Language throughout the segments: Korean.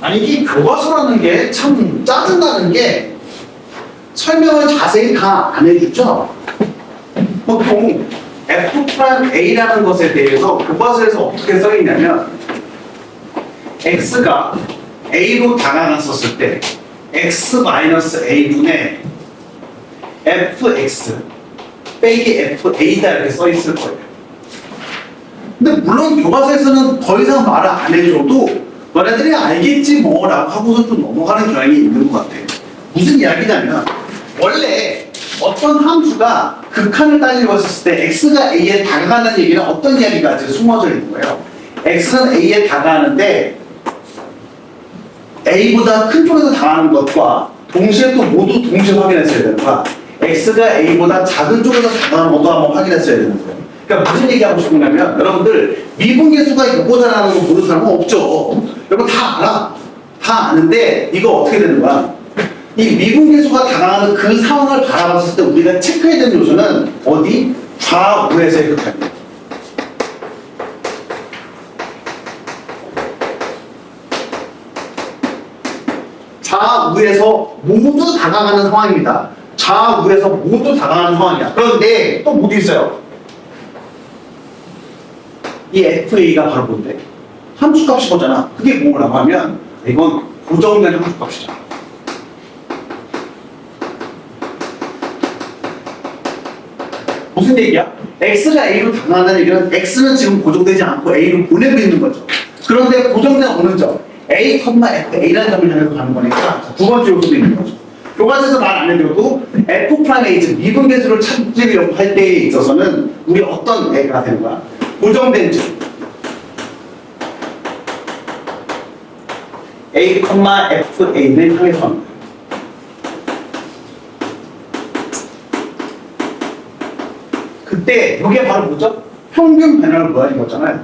아니 이 교과서라는 게 참 짜증나는 게 설명을 자세히 다 안 해주죠. 보통 F'A라는 것에 대해서 교과서에서 어떻게 써있냐면 X가 A로 다가갔었을 때 X-A분의 Fx 빼기 FA다 이렇게 써있을 거예요. 근데 물론 교과서에서는 더 이상 말을 안 해줘도 너네들이 알겠지 뭐 라고 하고서 좀 넘어가는 경향이 있는 것 같아요. 무슨 이야기냐면 원래 어떤 함수가 극한을 따지고 있었을 때 x가 a에 다가가는 얘기는 어떤 이야기가 지금 숨어져 있는 거예요. x는 a에 다가가는데 a보다 큰 쪽에서 다가가는 것과 동시에 또 모두 동시에 확인했어야 되는 거야. x가 a보다 작은 쪽에서 다가가는 것도 한번 확인했어야 되는 거예요. 그러니까 무슨 얘기하고 싶으냐면 여러분들 미분계수가 이거다라는 거 모르는 사람은 없죠. 여러분 다 알아. 다 아는데 이거 어떻게 되는 거야? 이 미분계수가 다가가는 그 상황을 바라봤을 때 우리가 체크해야 되는 요소는 어디? 좌우에서의 극한이에요. 좌우에서 모두 다가가는 상황입니다. 좌우에서 모두 다가가는 상황이야. 그런데 또 모두 있어요. 이 FA가 바로 뭔데? 함수값이 거잖아. 그게 뭐라고 하면 이건 고정된 함수값이잖아. 무슨 얘기야? X가 A로 다가가는 얘기는 X는 지금 고정되지 않고 A로 보내고 있는 거죠. 그런데 고정된 어느 점? A, FA라는 점을 향해서 가는 거니까 두 번째 요소도 있는 거죠. 교과서에서 말 안 해드려도 F'A, 즉 미분계수를 찾으려고 할 때에 있어서는 우리 어떤 애가 되는 거야? 고정된 점 A, FA를 향해서 하는 거야. 그때 이게 바로 뭐죠? 평균 변화를 구하는 거잖아요.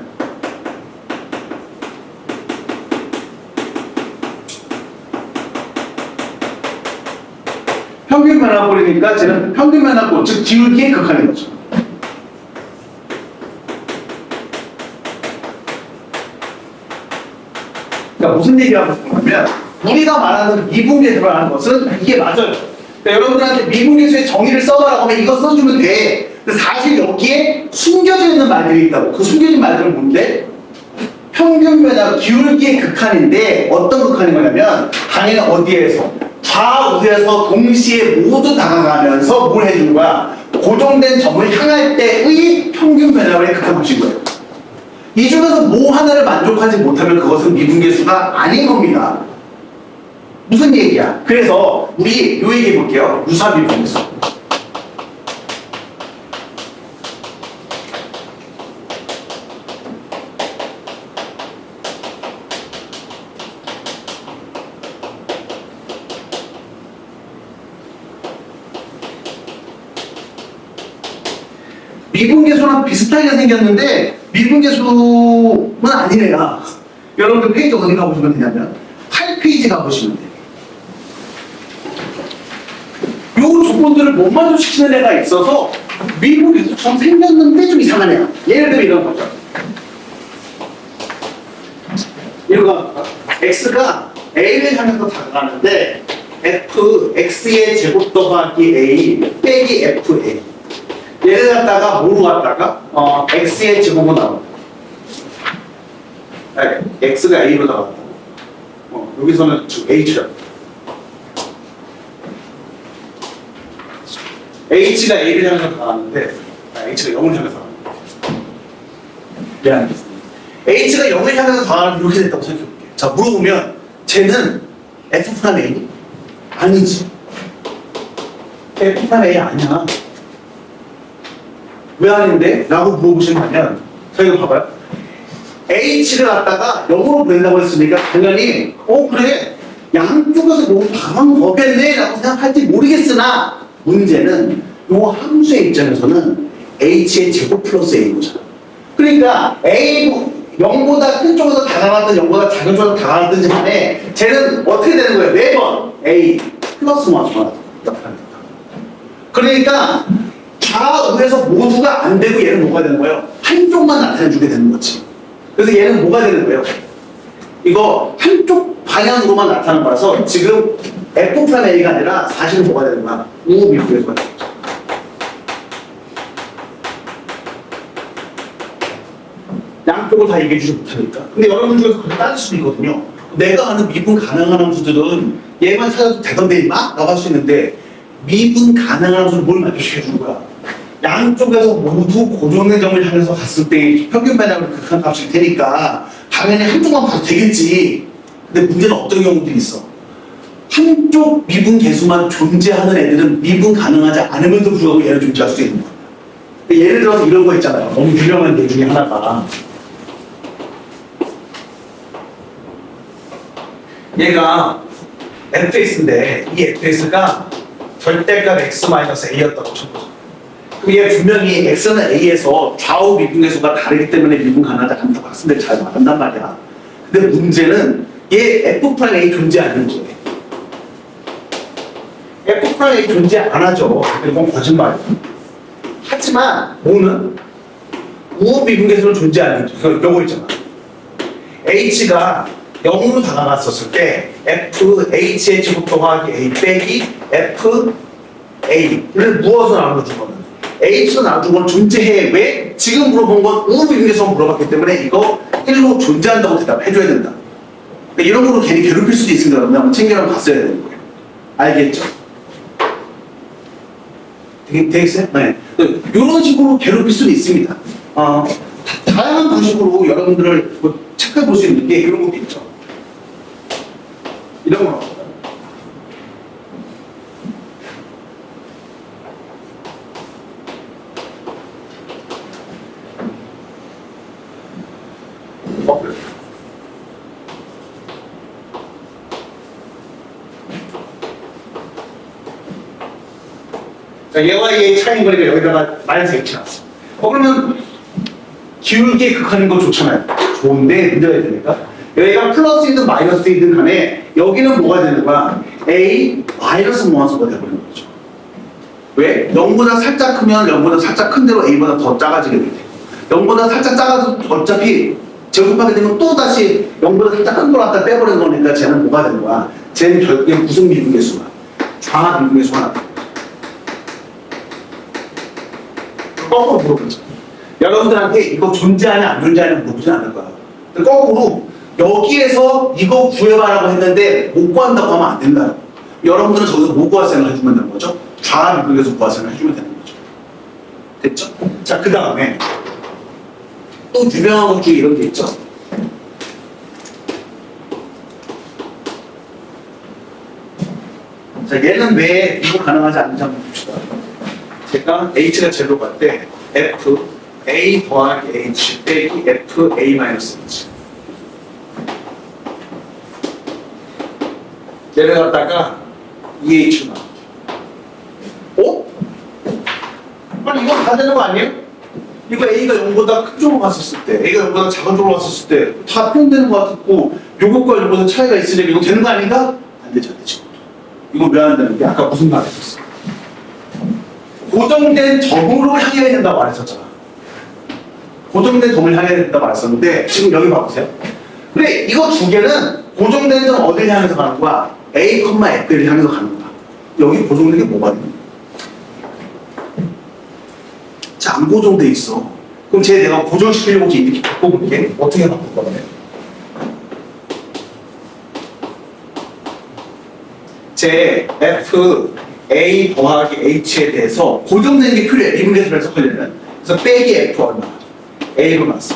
평균 변화 버리니까 쟤는 평균 변화고 즉 기울기에 극한인 거죠. 그러니까 무슨 얘기하고 싶냐면 우리가 말하는 미분계수라는 것은 이게 맞아요. 그러니까 여러분들한테 미분계수의 정의를 써봐라고 하면 이거 써주면 돼. 근데 사실 여기에 숨겨져 있는 말들이 있다고. 그 숨겨진 말들은 뭔데? 평균 변화 기울기의 극한인데 어떤 극한인 거냐면 당연히 어디에서? 좌우에서 동시에 모두 다가가면서 뭘 해주는 거야? 고정된 점을 향할 때의 평균 변화를 극한하신 거예요. 이 중에서 뭐 하나를 만족하지 못하면 그것은 미분계수가 아닌 겁니다. 무슨 얘기야? 그래서 우리 요 얘기 해볼게요. 유사미분계수. 미분계수랑 비슷하게 생겼는데 미분계수는 아니래요. 여러분들 페이지 어디 가보시면 되냐면 8페이지 가보시면 돼요. 요 조건들을 못 만족시키는 애가 있어서 미분계수처럼 생겼는데 좀 이상한 애야. 예를 들어 이런 거죠. 이거 x가 a를 향해서 다가가는데 x의 제곱 더하기 a 빼기 fa 얘를 갖다가 뭐로 갖다가 x의 제곱으로 나온다. x가 a로 나온다. 여기서는 지금 h야. h가 a를 향해서 나왔는데 h가 0을 향해서 나왔는데 미안해. h가 0을 향해서 나왔는데 이렇게 됐다고 생각해볼게. 자 물어보면 쟤는 F'A? 아니지. F'A 아니야. 왜 아닌데? 라고 물어보시면 저희가 봐봐요. H를 갖다가 0으로 보낸다고 했으니까 당연히 그래 양쪽에서 너무 강한 거겠네 라고 생각할지 모르겠으나 문제는 이 함수의 입장에서는 H의 제곱 플러스 A인 거잖아. 그러니까 A 0보다 큰 쪽에서 다가갔든 0보다 작은 쪽에서 다가갔든지 간에 쟤는 어떻게 되는 거예요? 매번 A 플러스 1 그러니까 좌우에서 모두가 안 되고 얘는 뭐가 되는 거예요? 한쪽만 나타내주게 되는 거지. 그래서 얘는 뭐가 되는 거예요? 이거 한쪽 방향으로만 나타나는 거라서 지금 F'A가 아니라 사실은 뭐가 되는 거야? 우미분계수가 되겠죠. 양쪽을 다 얘기해 주지 못하니까. 근데 여러분 중에서 그렇게 따질 수도 있거든요. 내가 아는 미분 가능한 함수들은 얘만 찾아도 되던데 임마? 라고 할 수 있는데 미분 가능한 함수는 뭘 만족시켜 주는 거야? 양쪽에서 모두 고정된 점을 향해서 갔을 때 평균 반향을 극한 값일 테니까 당연히 한쪽만 봐도 되겠지. 근데 문제는 어떤 경우들이 있어? 한쪽 미분 계수만 존재하는 애들은 미분 가능하지 않음에도 불구하고 얘를 존재할 수 있는 거야. 예를 들어서 이런 거 있잖아요. 너무 유명한 예 중에 하나가 얘가 fx인데 이 fx가 절대값 x-a였다고 쳐보자. 그럼 얘 분명히 x는 a에서 좌우 미분계수가 다르기 때문에 미분 가능하지 않다고 학생들 잘 말한단 말이야. 근데 문제는 얘 f'A 존재하는 거예요. f'A 존재 안 하죠. 이건 거짓말이야. 하지만 뭐는 우호 미분계수는 존재하는 거죠. 요거 있잖아. h가 0으로 다가갔었을 때 fh의 제곱 더하기 a 빼기 fa를 무엇을 나눠준 거는 h로 나눠준 건 존재해. 왜? 지금 물어본 건 우호 미분계수만 물어봤기 때문에 이거 1로 존재한다고 대답해줘야 된다. 근데 이런 거로 괜히 괴롭힐 수도 있습니다. 그러면 챙겨라고 갔어야 되는 거예요. 알겠죠? 되겠어요? 네. 이런 식으로 괴롭힐 수는 있습니다. 다양한 방식으로 여러분들을 체크해 볼 수 있는 게 이런 것도 있죠. 이런 거. 자, 얘와 얘의 차이인 거니까 여기다가 마이너스 H 나왔어. 그러면 기울기의 극한인 거 좋잖아요. 좋은데 문제가 되니까 여기가 플러스이든 마이너스이든 간에 여기는 뭐가 되는 거야? A 마이너스 모아서가 되버리는 거죠. 왜? 0보다 살짝 크면 0보다 살짝 큰 대로 A보다 더 작아지게 될 테고 0보다 살짝 작아도 어차피 제곱하게 되면 또 다시 0보다 살짝 큰 걸 갖다 빼버리는 거니까 쟤는 뭐가 되는 거야? 쟤는 결국에 무슨 미분계수가? 좌 미분계수가 나타나. 거꾸로 물어보죠. 여러분들한테 이거 존재하냐 안 존재하냐 물어보진 않을 거야. 거꾸로 여기에서 이거 구해봐라고 했는데 못 구한다고 하면 안 된다. 여러분들은 저기서 뭐 구할 생각을 해주면 되는 거죠? 좌 미분계수 구할 생각을 해주면 되는 거죠. 됐죠? 자, 그 다음에 또 유명한 것 중에 이런 게 있죠. 자, 얘는 왜 이거 가능하지 않는지 한번 봅시다. 제가 h가 제로 갈 때 f a 더하기 h 빼기 f a 마이너스 h 얘를 갖다가 2h로 나눠. 어? 아니 이거 다 되는 거 아니에요? 이거 a가 0보다 큰 쪽으로 갔었을 때 a가 0보다 작은 쪽으로 갔었을 때 다 표현되는 거 같고 요것과 요것은 차이가 있으니까 이거 되는 거 아닌가? 안 되지 안 되지. 이거 왜 안 되는 게 아까 무슨 말 했었어? 고정된 점으로 향해야 된다고 말했었잖아. 고정된 점을 향해야 된다고 말했었는데 지금 여기 봐보세요. 근데 이거 두 개는 고정된 점 어디를 향해서 가는 거야? A, F를 향해서 가는 거야. 여기 고정된 게 뭐가 있니? 자, 안 고정돼 있어. 그럼 내가 고정시키려고 이렇게 바꿔볼게. 어떻게 바꿀 건데? 제 F A 더하기 H에 대해서 고정된 게 필요해. 미분계수를 해석하려면. 그래서 빼기 F 얼마? A로 났어.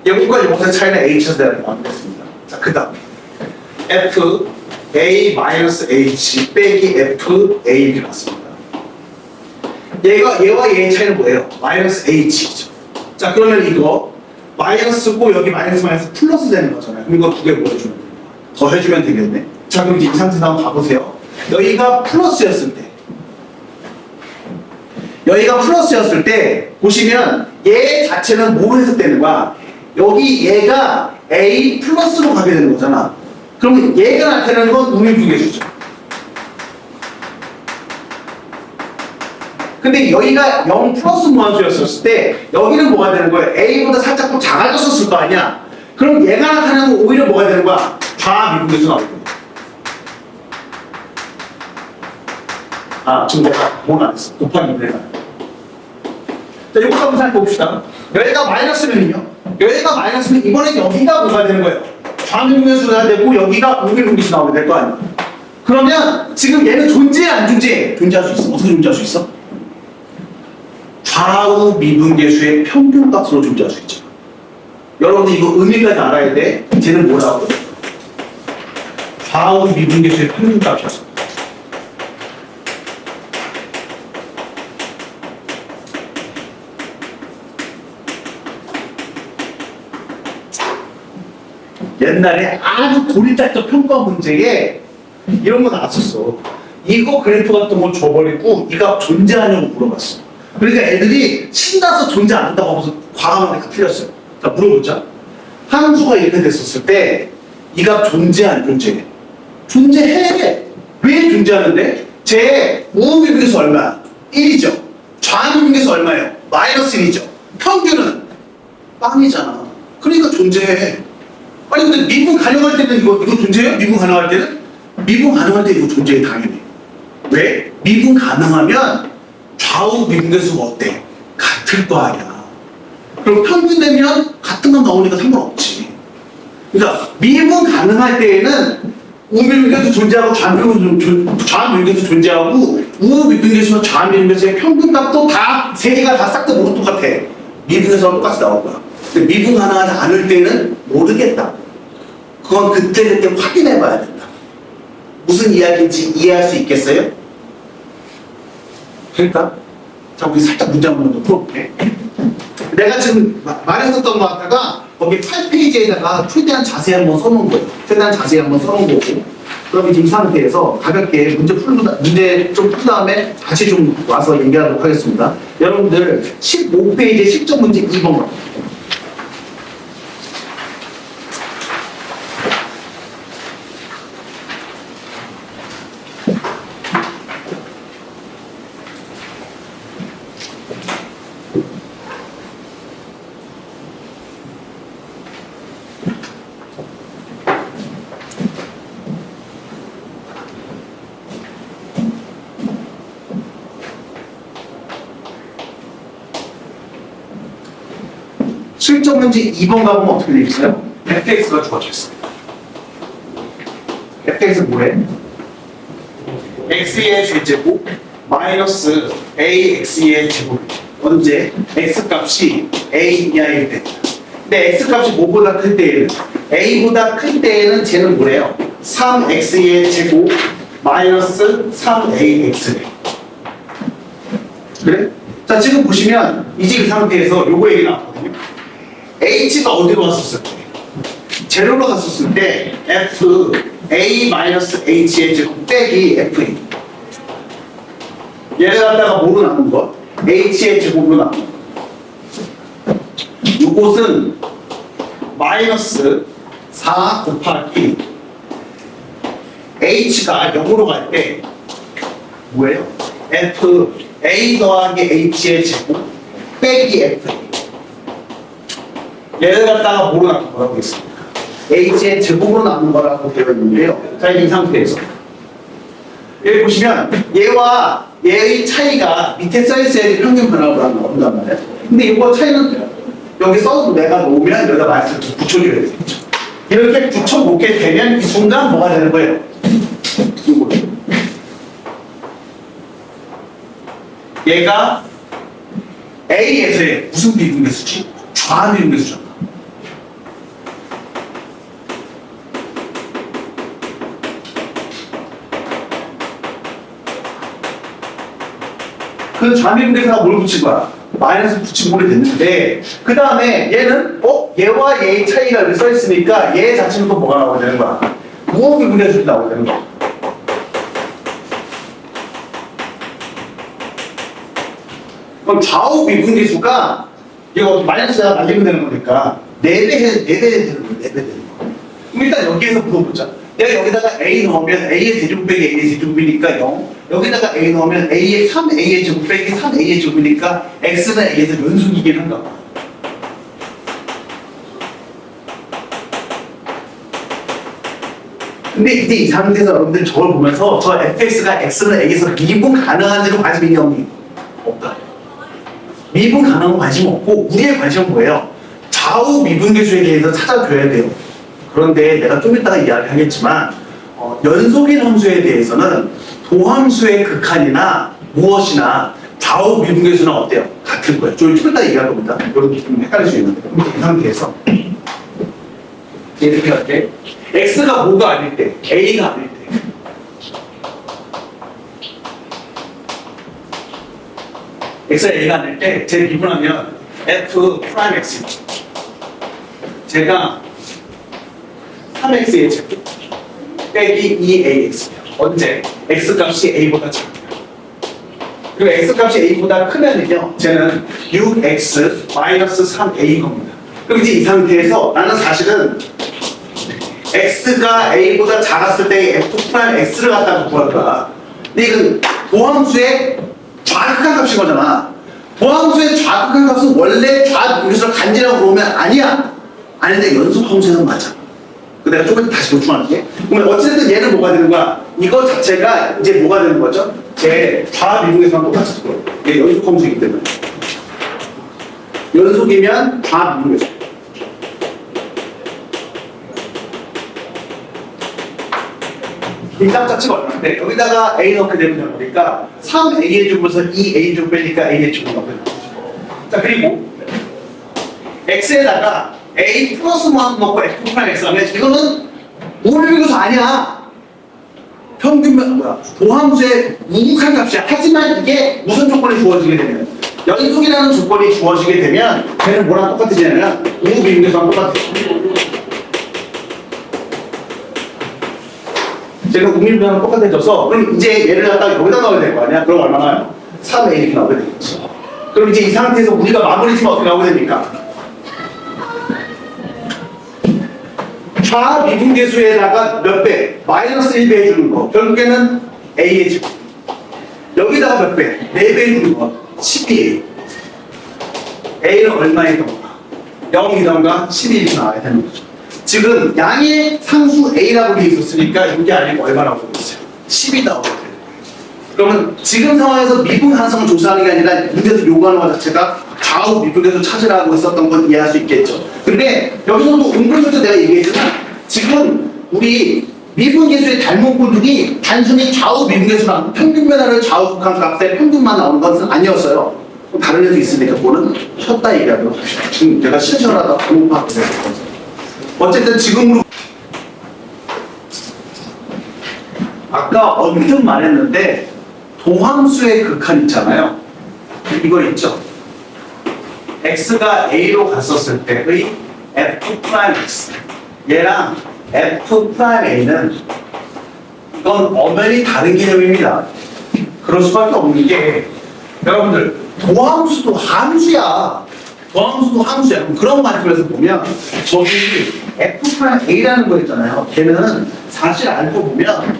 여기과 여기서 차이는 H에서 내가 나누겠습니다. 자, 그 다음에 F A 마이너스 H 빼기 F A 이렇게 났습니다. 얘와 얘의 차이는 뭐예요? 마이너스 H죠. 자, 그러면 이거 마이너스고 여기 마이너스 플러스 되는 거잖아요. 그럼 이거 두 개 뭐 해주면 돼요? 더 해주면 되겠네. 자, 그럼 이제 이 상태에서 한번 가보세요. 여기가 플러스였을 때 보시면 얘 자체는 뭐로 해석되는 거야? 여기 얘가 A 플러스로 가게 되는 거잖아. 그러면 얘가 나타내는 건 우미분계수죠. 근데 여기가 0 플러스 무한수였을 때 여기는 뭐가 되는 거야? A보다 살짝 더 작아졌었을 거 아니야? 그럼 얘가 나타내는 건 오히려 뭐가 되는 거야? 좌미분계수 나오거든요. 아, 지금 내가 뭘 안 했어. 곱하기 2를 해놔요. 자, 요거 한번 살펴봅시다. 여기가 마이너스면요. 여기가 마이너스면 이번엔 여기가 뭐가 되는 거예요? 좌미분계수가 되고 여기가 우미분계수 나오게 될 거 아니에요. 그러면 지금 얘는 존재해 안 존재해? 존재할 수 있어. 어떻게 존재할 수 있어? 좌우 미분계수의 평균값으로 존재할 수 있죠. 여러분들 이거 의미까지 알아야 돼. 쟤는 뭐라고? 좌우 미분계수의 평균값이었어. 옛날에 아주 고리탈적 평가 문제에 이런 거 나왔었어. 이거 그래프 같은 거 줘버리고 이 값 존재하냐고 물어봤어. 그러니까 애들이 신나서 존재 안 한다고 하면서 과감하게 틀렸어요. 자, 물어보자. 함수가 이렇게 됐었을 때 이 값 존재 안 존재해? 존재해. 왜 존재하는데? 제 우미분계수 얼마야? 1이죠. 좌미분계수 얼마예요? 마이너스 1이죠. 평균은 빵이잖아. 그러니까 존재해. 아니 근데 미분 가능할 때는 이거 존재해요? 미분 가능할 때는? 미분 가능할 때 이거 존재해 당연히. 왜? 미분 가능하면 좌우 미분계수가 어때? 같을 거 아니야. 그럼 평균 되면 같은 거 나오니까 상관없지. 그러니까 미분 가능할 때에는 우미분계수 존재하고 좌미분계수 존재하고 우미분계수와 좌미분계수의 평균값도 다 세 개가 다 싹 다 모두 똑같아. 미분계수랑 똑같이 나올 거야. 근데 미분 가능하지 않을 때는 모르겠다. 그건 그때 확인해 봐야 된다. 무슨 이야기인지 이해할 수 있겠어요? 그러니까 자 우리 살짝 문제 한번 더 풀어볼게. 내가 지금 말했었던 거 같다가 거기 8페이지에다가 최대한 자세히 한번 써놓은 거예요. 최대한 자세히 한번 써놓은 거고. 그럼 이제 이 상태에서 가볍게 문제 좀 푼 다음에 다시 좀 와서 얘기하도록 하겠습니다. 여러분들 15페이지 실전 문제 2번. 실전 문제 2번 가보면 어떻게 되겠어요? fx가 주어져 있습니다. fx 뭐래? x의 세제곱 마이너스 ax의 제곱. 언제? x 값이 a 이하일 때. 근데 x 값이 뭐보다 클 때에는 a보다 클 때에는 쟤는 뭐래요? 3x의 제곱 마이너스 3ax래. 그래? 자 지금 보시면 이제 이 상태에서 요거 얘기 나왔거든요. h가 어디로 갔었을 때? 제로로 갔었을 때 f a-h의 제곱 빼기 f 얘를 갖다가 뭐로 나눈 것? h의 제곱으로 나눈 것. 이곳은 마이너스 4 곱하기 h가 0으로 갈 때 뭐예요? f a 더하기 h의 제곱 빼기 f 얘를 갖다가 뭐로 나눈 거라고 했습니다. h의 제곱으로 나눈 거라고 되어 있는데요. 자, 이 상태에서 여기 보시면 얘와 얘의 차이가 밑에 써있어야 평균 변화로 나온단 말이에요. 근데 이거 차이는 여기 써도 내가 놓으면 여기다 마이너스 붙여줘야 되겠죠. 이렇게 붙여놓게 되면 이 순간 뭐가 되는 거예요? 이거. 얘가 A에서의 무슨 미분계수지? 좌미분계수잖아. 그 좌미분계수가 뭘 붙인 거야? 마이너스 붙이고 오래 됐는데 그 다음에 얘는 얘와 얘의 차이가 여기 써있으니까 얘 자체는 또 뭐가 나오게 되는 거야? 우미분계수가 나오게 되는 거야. 그럼 좌우 미분계수가 이거 마이너스가 날리면 되는 거니까 4배 되는 거야. 4배 되는 거. 그럼 일단 여기에서 물어보자. 내가 여기다가 a 넣으면 a의 세제곱 빼기 a의 세제곱이니까 0. 여기다가 a 넣으면 a의 3a의 제곱 빼기 3a의 제곱이니까 x는 a에서 연속이긴 한가 봐. 근데 이제 이 상태에서 여러분들 저걸 보면서 저 fx가 x는 a에서 미분 가능한지로 관심이 있냐 없니? 없다. 미분 가능한 관심 없고 우리의 관심은 뭐예요? 좌우 미분계수에 대해서 찾아줘야 돼요. 그런데 내가 좀 이따가 이야기하겠지만 연속인 함수에 대해서는 도함수의 극한이나 무엇이나 좌우 미분계수는 어때요? 같은 거예요. 좀 이따 얘기할 겁니다. 이렇게 좀 헷갈릴 수 있는데 이 상태에서 이렇게 할 때 x가 뭐가 아닐 때 a가 아닐 때 x가 a가 아닐 때 제 미분하면 f 프라임 x 제가 3x의 제곱 빼기 2ax 언제? x값이 a보다 작아요. 그리고 x값이 a보다 크면은요 쟤는 6x 3a인 겁니다. 그럼 이제 이 상태에서 나는 사실은 x가 a보다 작았을 때 f'x를 갖다가 구할 거야. 근데 이건 도함수의 좌극한 값인 거잖아. 도함수의 좌극한 값은 원래 좌미분계수를 간지라고 그러면 아니야. 아닌데 연속함수에는 맞아. 그 내가 조금 다시 보충할게. 그러면 어쨌든 얘는 뭐가 되는 거야? 이거 자체가 이제 뭐가 되는 거죠? 제 좌미분계수랑 똑같을 거예요. 얘 연속함수이기 때문에. 연속이면 좌미분계수. 이 값 자체가 얼마인데 여기다가 a 넣게 되면 보니까 3a의 제곱에서 2a 제곱 빼니까 a의 제곱 넣게 되는 거죠. 자 그리고 x에다가 a 플러스 1 넣고 f 프라임 x 하면 이거는 우비비교수 아니야. 평균면 뭐야? 도함수의 우극한 값이야. 하지만 이게 무슨 조건이 주어지게 되면 연속이라는 조건이 주어지게 되면 걔는 뭐랑 똑같아지냐면 우비비교수랑 똑같아. 쟤는 우비비교수랑 똑같아져서 그럼 이제 얘를 갖다가 여기다 넣어야 될 거 아니야? 그럼 얼마나요? 3a 이렇게 나오게 되겠지. 그럼 이제 이 상태에서 우리가 마무리 지면 어떻게 나오게 됩니까? 좌미분계수에다가 몇 배? 마이너스 1배 해주는 거. 결국에는 a의 제곱. 여기다가 몇 배? 4배 해주는 거. 12a. a는 얼마이던가? 0이던가 12이 나와야 되는 거죠. 지금 양의 상수 a라고 되어 있었으니까 이게 아니고 얼마라고 되어 있어요? 10이 나오게 돼요. 그러면 지금 상황에서 미분 가능성을 조사하는 게 아니라 문제에서 요구하는 것 자체가 좌우 미분계수 찾으라고 했었던 건 이해할 수 있겠죠. 근데 여기서도 은근슬쩍 내가 얘기했지만 지금 우리 미분계수의 닮은꼴들이 단순히 좌우 미분계수랑 평균변화를 좌우극한 값의 평균만 나오는 것은 아니었어요. 다른 애도 있으니까 그거는 쉬었다 얘기하도록 합시다. 지금 내가 실천하다 잘못 봤거든요. 어쨌든 지금으로 아까 언뜻 말했는데 도함수의 극한 있잖아요. 이거 있죠. x가 a로 갔었을 때의 f'x 얘랑 f'a는 이건 엄연히 다른 개념입니다. 그럴 수밖에 없는 게 여러분들 도함수도 함수야. 도함수도 함수야. 그런 관점에서 보면 저기 f'a라는 거 있잖아요. 걔는 사실 알고 보면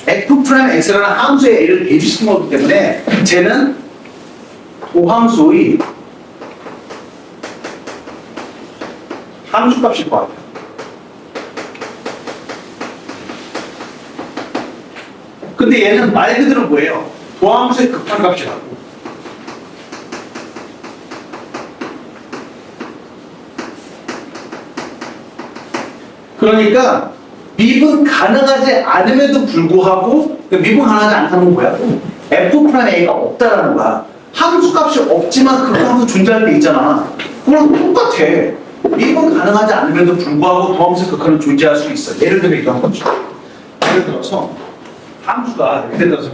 f'x라는 함수의 a를 대입시킨 거기 때문에 쟤는 도함수의 함수값일 것 같아요. 근데 얘는 말 그대로 뭐예요? 도함수의 극한값이라고. 그러니까 미분 가능하지 않음에도 불구하고 미분 가능하지 않다는 거야. f'a가 없다라는 거야. 함수값이 없지만 그 함수 존재할 때 있잖아. 그거랑 똑같아. 미분 가능하지 않음에도 불구하고 도함수 극한은 존재할 수 있어. 예를 들어 이런 거죠. 예를 들어서 함수가 예를 들어서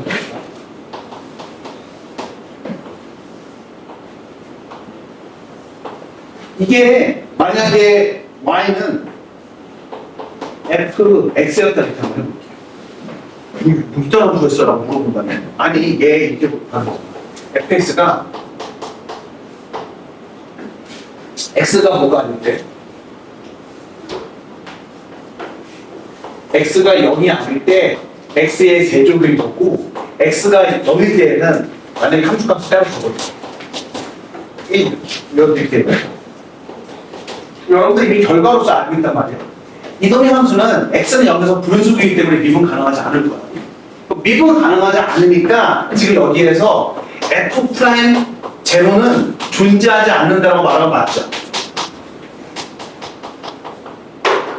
이게 만약에 y는 fx였다 이렇게 한번 해볼게요. 무슨 함수가 있어라고 물어본다면 아니 얘 이렇게 하는 거잖아. fx가 x가 뭐가 아닐 때 x가 0이 아닐 때 x의 세조인 거고 x가 0일 때에는 만약에 함수값을 따로 적어줘. 이렇게 돼요. 여러분들 이미 결과로서 알고 있단 말이에요. 이동의 함수는 x는 0에서 분수이기 때문에 미분 가능하지 않을 거야. 미분 가능하지 않으니까 지금 여기에서 f 프라임 제로는 존재하지 않는다고 말하면 맞죠?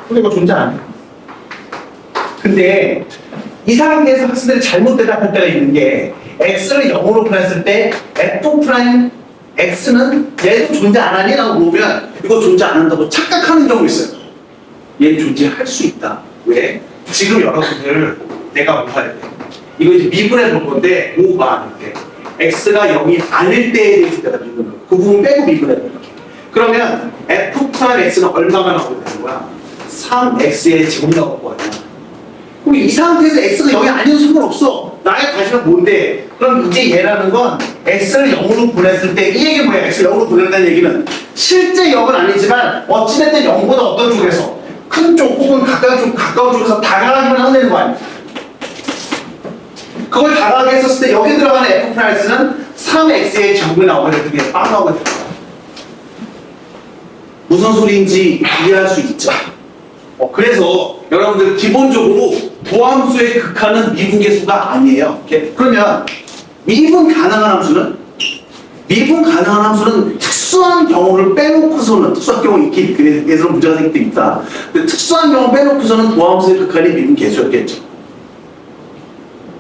근데 이거 존재 안 해요. 근데 이 상태에서 학생들이 잘못 대답할 때가 있는 게 x를 0으로 보냈을 때 f 프라임 x는 얘도 존재 안 하니? 라고 물으면 이거 존재 안 한다고 착각하는 경우 있어요. 얘 존재할 수 있다. 왜? 지금 여러분들 내가 뭐 할 때 이거 이제 미분해 볼 건데 5가 아닐 때 x가 0이 아닐 때에 대해서 대답해주는 거예요. 그 부분 빼고 미분해 볼게요. 그러면 f 프라임 x는 얼마가 나오게 되는 거야? 3x의 제곱 나올 거 아니야. 그럼 이 상태에서 x가 0이 아니어도 상관없어. 나의 관심은 뭔데? 그럼 이제 얘라는 건 x를 0으로 보냈을 때 이 얘기는 뭐야? x를 0으로 보낸다는 얘기는 실제 0은 아니지만 어찌됐든 0보다 어떤 쪽에서 큰 쪽 혹은 가까운 쪽에서 다가가기만 하면 되는 거 아니야? 그걸 다가가게 했었을 때 여기 들어가는 f 프라이스는 3x의 제곱이 나오게 될 때 빵 나오게 될 거야. 무슨 소리인지 이해할 수 있죠? 그래서 여러분들 기본적으로 도함수의 극한은 미분계수가 아니에요. 그러면 미분 가능한 함수는 특수한 경우를 빼놓고서는 특수한 경우 있기 위해서 문제가 생길 때 있다. 근데 특수한 경우 빼놓고서는 도함수의 극한이 미분계수였겠죠.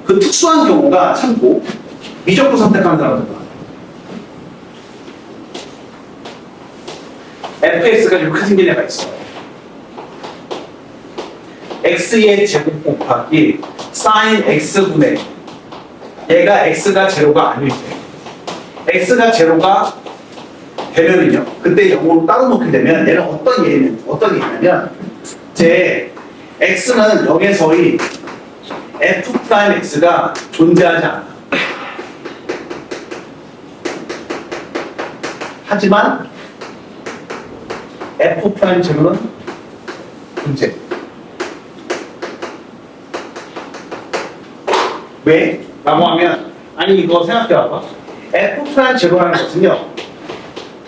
그 특수한 경우가 참고 미적분 선택하는 사람들 fx가 이렇게 생긴 애가 있어요. x의 제곱 곱하기 sin x분의 얘가 x가 제로가 아닐 때 x가 제로가 되면은요 그때 0으로 따로 놓게 되면 얘는 어떤 얘기냐면 제 x는 0에서의 f 프라임 x가 존재하지 않아. 하지만 f 프라임 제로는 존재. 왜? 라고 하면 아니 이거 생각해봐봐. f 프라임 제로라는 것은요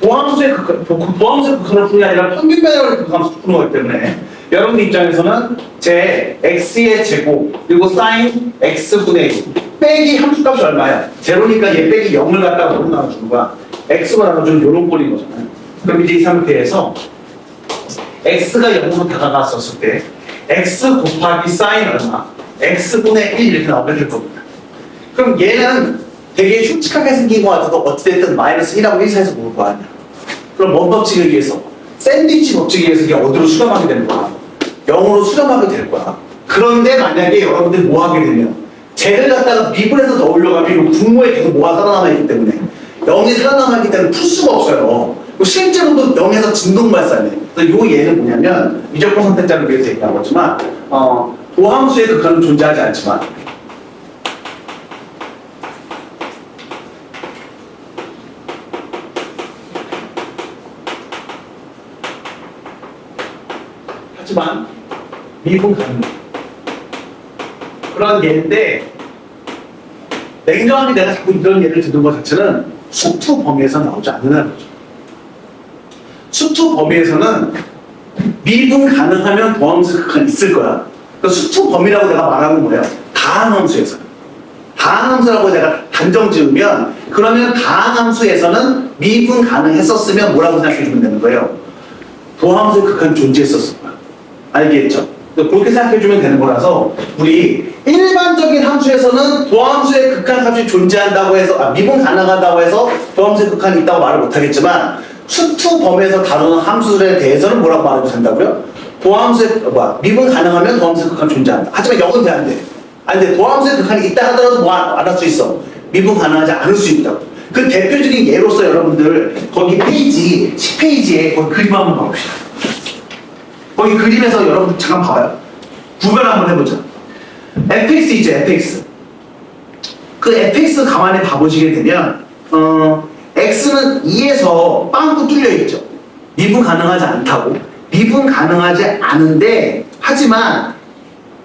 도함수의 극한을 푸는 게 아니라 평균 배열을 극함수 푸는 거기 때문에 여러분 입장에서는 제 x의 제곱 그리고 sin x분의 1 빼기 함수값이 얼마야? 제로니까 얘 빼기 0을 갖다가 뭐로 나눠주는 거야? x로 나눠주는 요런 꼴인 거잖아요. 그럼 이제 이 상태에서 x가 0으로 다가갔었을 때 x 곱하기 sin 얼마? x분의 1 이렇게 나오게 될 겁니다. 그럼 얘는 되게 흉측하게 생긴 것 같아도 어찌됐든 마이너스 1하고 1 사이에서 모을 거 아니야. 그럼 뭔 법칙에 의해서? 샌드위치 법칙에 의해서 이게 어디로 수렴하게 되는 거야? 0으로 수렴하게 될 거야. 그런데 만약에 여러분들이 뭐 하게 되면 쟤를 갖다가 미분해서 넣으려고 분모에 계속 뭐가 살아남아 있기 때문에 0이 살아남아 있기 때문에 풀 수가 없어요. 실제로도 0에서 진동 발산해. 그래서 요 얘는 뭐냐면 미적분 선택자를 위해서 얘기한 거지만 도함수의 극한은 존재하지 않지만 미분 가능 그런 예인데 냉정하게 내가 자꾸 이런 예를 드는 것 자체는 수투 범위에서 나오지 않는다는 거죠. 수투 범위에서는 미분 가능하면 도함수 극한이 있을 거야. 그 수투 범위라고 내가 말하는 거예요. 다항함수에서. 다항함수라고 내가 단정 지으면 그러면 다항함수에서는 미분 가능했었으면 뭐라고 생각해주면 되는 거예요? 도함수의 극한이 존재했었을 거야. 알겠죠? 그렇게 생각해주면 되는 거라서 우리 일반적인 함수에서는 도함수의 극한값이 존재한다고 해서 미분 가능하다고 해서 도함수의 극한이 있다고 말을 못하겠지만 수투 범위에서 다루는 함수들에 대해서는 뭐라고 말해도 된다고요? 도함수의 미분 가능하면 도함수의 극한 존재한다. 하지만 0은 돼 안 돼? 안 돼. 도함수의 극한이 있다 하더라도 뭐 안 할 수 있어? 미분 가능하지 않을 수 있다고. 그 대표적인 예로서 여러분들 거기 페이지 10페이지에 거기 그림 한번 봐봅시다. 거기 그림에서 여러분 잠깐 봐봐요. 구별 한번 해보자. fx 있죠, fx. 그 fx 가만히 봐보시게 되면 x는 2에서 빵꾸 뚫려 있죠. 미분 가능하지 않다고. 미분 가능하지 않은데 하지만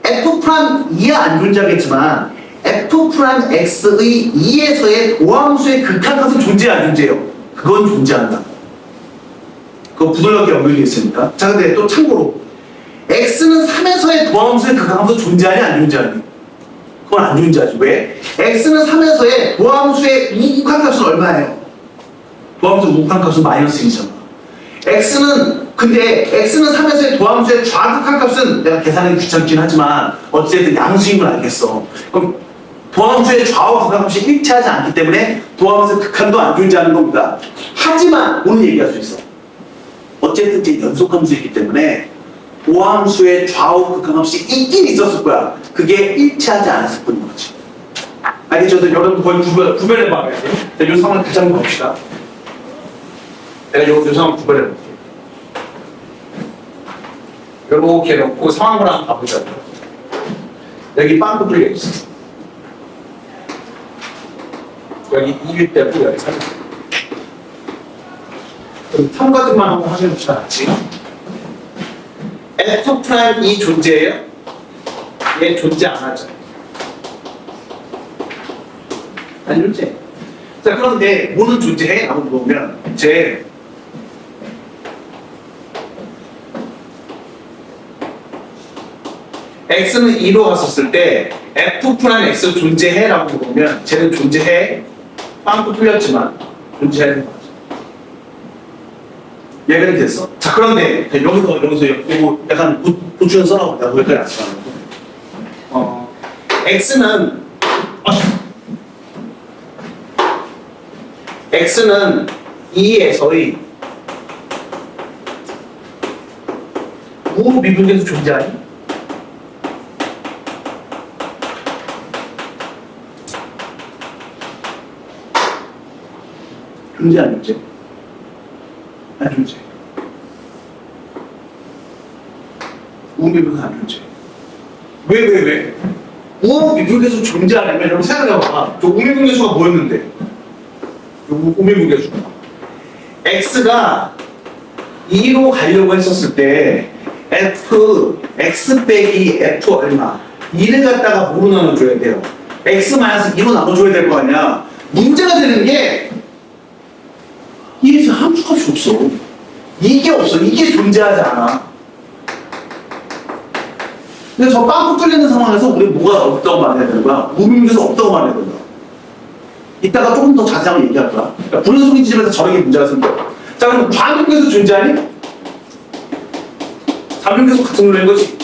f 프라임 2야 안 존재하겠지만 f 프라임 x의 2에서의 도함수의 극한값은 존재 안 존재해요. 그건 존재한다. 그거 부들럽게 연결이 있으니까. 자, 근데 또 참고로 x는 3에서의 도함수의 극한함수 존재하니 안 존재하니? 그건 안 존재하지. 왜? x는 3에서의 도함수의 우극한값은 얼마예요? 도함수 우극한값은 마이너스 1이잖아. 근데 x는 3에서의 도함수의 좌극한값은 내가 계산하기 귀찮긴 하지만 어쨌든 양수인 걸 알겠어. 그럼 도함수의 좌우 극한값이 일치하지 않기 때문에 도함수의 극한도 안 존재하는 겁니다. 하지만 오늘 얘기할 수 있어. 어쨌든 이제 연속함수이기 때문에 도함수의 좌우 극한값이 있긴 있었을 거야. 그게 일치하지 않았을 뿐인 거지. 알겠죠? 여러분 거의 구별해 봐야 돼. 이 상황을 다시 한번 봅시다. 내가 이 상황을 구별해 볼게. 이렇게 놓고 상황을 한번 봐보자. 여기 빵꾸 뚫려 있어. 여기 2일 때고 여기 3일. 그럼 탐과등만 한번 확인해봅시다. 같이. F'이 존재해요? 얘 존재 안 하죠? 안 존재. 자, 그런데 뭐는 존재해? 라고 물어보면 이제 x는 2로 갔었을 때 F'X 존재해? 라고 물어보면 쟤는 존재해? 빵꾸 뚫렸지만 존재하는 거죠. 얘는 됐어? 자, 그런데 여기서 이거 약간 보충 써라고 내가 거기까지 안 써. x는 2에서의 우미분계수 존재하니? 존재 안 존재? 안 존재. 우미분계수 안 존재. 왜? 우미분계수 존재하려면 여러분 생각해봐. 저 우미분계수가 뭐였는데? 우미분계수. x가 2로 가려고 했었을 때 x 빼기 f 얼마? 2를 갖다가 뭐로 나눠줘야 돼요? x 마이너스 2로 나눠줘야 될 거 아니야. 문제가 되는 게 이에서 함수값이 없어. 이게 없어. 이게 존재하지 않아. 근데 저 빵꾸 뚫리는 상황에서 우리 뭐가 없다고 말해야 되는 거야? 우미분계수 없다고 말해야 된다. 이따가 조금 더 자세하게 얘기할 거야. 그러니까 불연속인 지점에서 저렇게 문제가 생겨. 자, 그럼 좌미분계수 존재하니? 좌미분계수 같은 논리인 거지.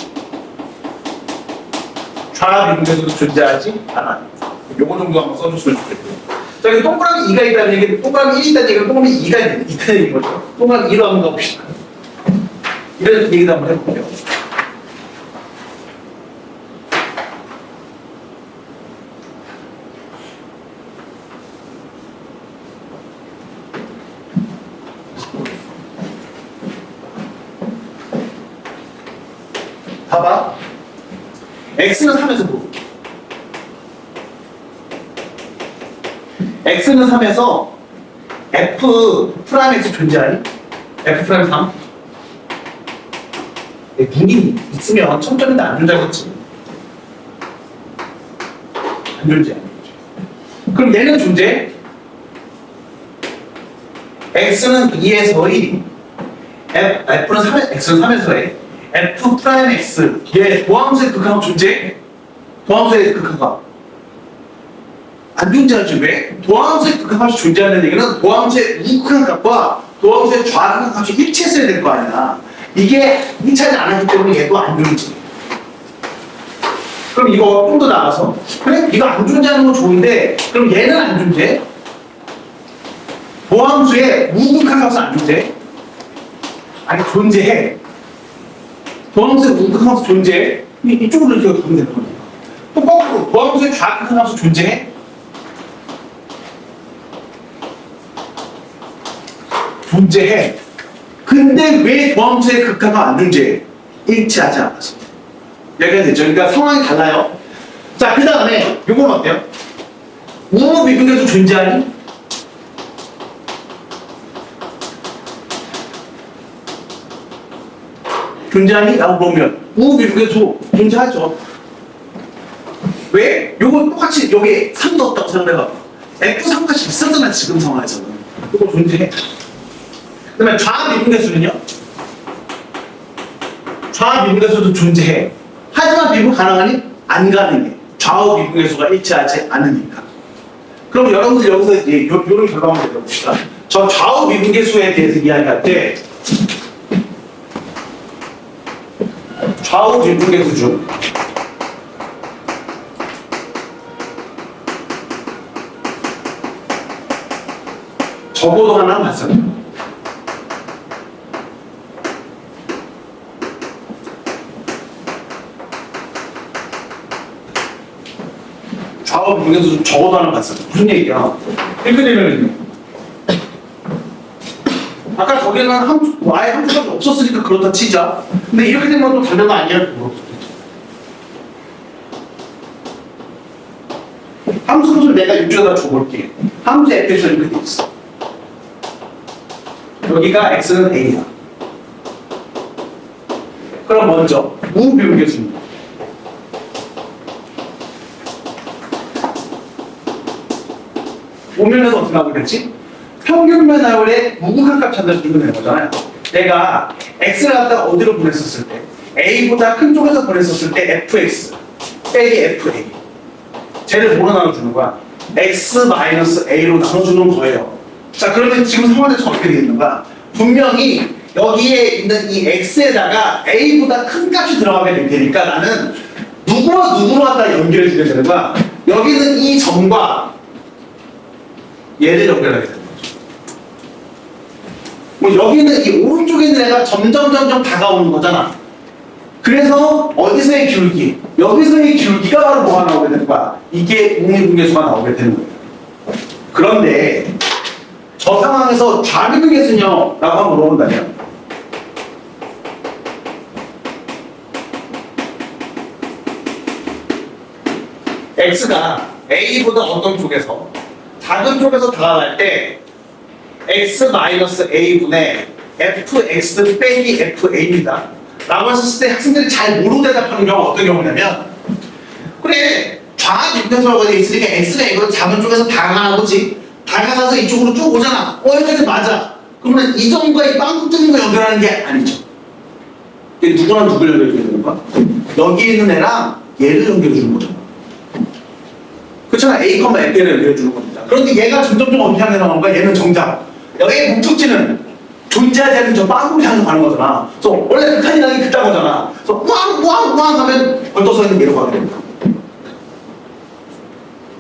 좌미분계수도 존재하지 않아. 요거 정도 한번 써줬으면 좋겠고. 자, 여기 동그라미 2가 있다는 얘기는 동그라미 1이 있다는 얘기는 동그라미 2가 있다는 얘기인 거죠. 동그라미 2로 한번 가봅시다. 이런 얘기도 한번 해볼게요. 봐봐. x는 3에서 물어볼게. x는 3에서 F'X 존재하니? F'X 3? 눈이 있으면 청점인데 안 존재하겠지. 안 존재. 그럼 얘는 존재해? x는 2에서의 F는 3에, x는 3에서의 F'X 얘 도함수의 극한값 존재해? 도함수의 극한값 안 존재하지. 왜? 도함수의 극한값이 존재하는 얘기는 도함수의 우극한값과 도함수의 좌극한값이 일치했어야 될 거 아니야. 이게 일치하지 않았기 때문에 얘도 안 존재. 그럼 이거 좀 더 나가서 그래? 이거 안 존재하는 건 좋은데 그럼 얘는 안 존재? 도함수의 우극한값은 안 존재? 아니 존재해. 도함수의 우극한값은 존재해? 이쪽으로 이렇게 가면 되는 거니까. 또 거꾸로 도함수의 좌극한값은 존재해? 존재해. 근데 왜 도함수의 극한값 안 존재해? 일치하지 않아서. 여기가 됐죠? 그러니까 상황이 달라요. 자, 그 다음에 요건 어때요? 우미분계수 존재하니? 존재하니? 라고 보면 우미분계수 존재하죠. 왜? 요건 똑같이 여기 3도 없다고 생각해봐. F3값이 있었잖아 지금 상황에서는. 이거 존재해. 그 다음에 좌미분계수는요? 좌 미분계수도 존재해. 하지만 미분 가능하니? 안 가능해. 좌우 미분계수가 일치하지 않으니까. 그럼 여러분들 여기서 이제 요런 결과만 내려봅시다. 저 좌우 미분계수에 대해서 이야기할 때 좌우 미분계수 중 적어도 하나 봤습니다. 좌우 미분계수 중 적어도 하나 봤습니다. 무슨 얘기야? 이렇게 되면 아까 거기는 아예 함수가 없었으니까 그렇다 치자. 근데 이렇게 되면 또 다른 거 아니야? 함수를 내가 이쪽에다 줘볼게. 함수 f에서 이렇게 돼 있어. 여기가 x는 a야. 그럼 먼저 우비분계수입니다. 오면에서 어떻게 나오게 됐지? 평균면 나올에 무극한값 찾아서 이겨내는 거잖아요. 내가 x를 갖다가 어디로 보냈었을 때 a보다 큰 쪽에서 보냈었을 때 fx 빼기 fa 쟤를 뭐로 나눠주는 거야? x-a로 나눠주는 거예요. 자, 그러면 지금 상황에서 어떻게 되겠는가? 분명히 여기에 있는 이 x에다가 a보다 큰 값이 들어가게 될 테니까 나는 누구와 누구로 갖다 연결해 주게 되는 거야. 여기는 이 점과 얘를 연결하게 되는 거죠. 뭐 여기는 이 오른쪽에 있는 애가 점점 다가오는 거잖아. 그래서 어디서의 기울기? 여기서의 기울기가 바로 뭐가 나오게 되는 거야? 이게 우미분계수가 나오게 되는 거예요. 그런데 저 상황에서 좌미분계수냐? 라고 한번 물어본다면 x가 a보다 어떤 쪽에서 작은 쪽에서 다가갈 때 x-a분의 fx 빼기 fa입니다. 라고 했을 때 학생들이 잘 모르고 대답하는 경우가 어떤 경우냐면 그래 좌미분계수라고 되어 있으니까 x가 a보다 작은 쪽에서 다가가나 보지. 다가가서 이쪽으로 쭉 오잖아. 여기까지 맞아. 그러면 이 점과 이 빵꾸 뚫린 거 연결하는 게 아니죠. 이게 누구랑 누구를 연결해줘야 되는 거야? 여기 있는 애랑 얘를 연결해주는 거잖아. 그렇잖아. A, F를 연결해주는 겁니다. 그런데 얘가 점점 어떻게 향해 나가는 거야? 얘는 정작 여기의 목적지는 존재하지 않는 저 빵꾸를 향해서 가는 거잖아. 그래서 원래 극한이라는 게 그딴 거잖아. 그래서 우왕 하면 벌떡 서 있는 얘로 가게 됩니다.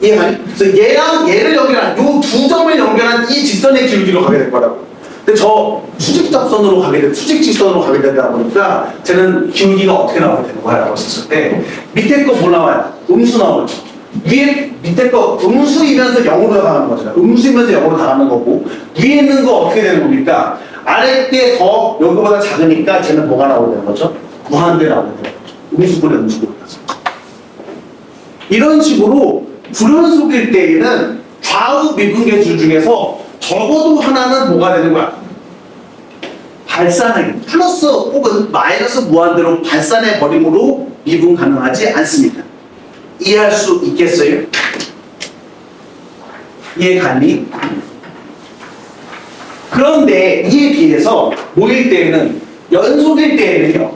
이해가니? 그래서 얘랑 얘를 연결한 요 두 점을 연결한 이 직선의 기울기로 가게 될 거라고. 근데 저 수직접선으로 가게 돼, 수직직선으로 가게 되다 보니까 쟤는 기울기가 어떻게 나오게 되는 거야? 라고 했었을 때 밑에 거 뭐 나와요? 음수 나오죠. 위에 밑에 거 음수이면서 0으로 나가는 거잖아요. 음수이면서 0으로 나가는 거고 위에 있는 거 어떻게 되는 겁니까? 아래 게 더 여기보다 작으니까 쟤는 뭐가 나오게 되는 거죠? 무한대 나오게 되는 거죠. 음수분의 음수분의. 이런 식으로 불연속일 때에는 좌우 미분계수 중에서 적어도 하나는 뭐가 되는 거야? 발산하기. 플러스 혹은 마이너스 무한대로 발산해 버림으로 미분 가능하지 않습니다. 이해할 수 있겠어요? 이해 가니? 그런데 이에 비해서 모일 때에는 연속일 때에는요.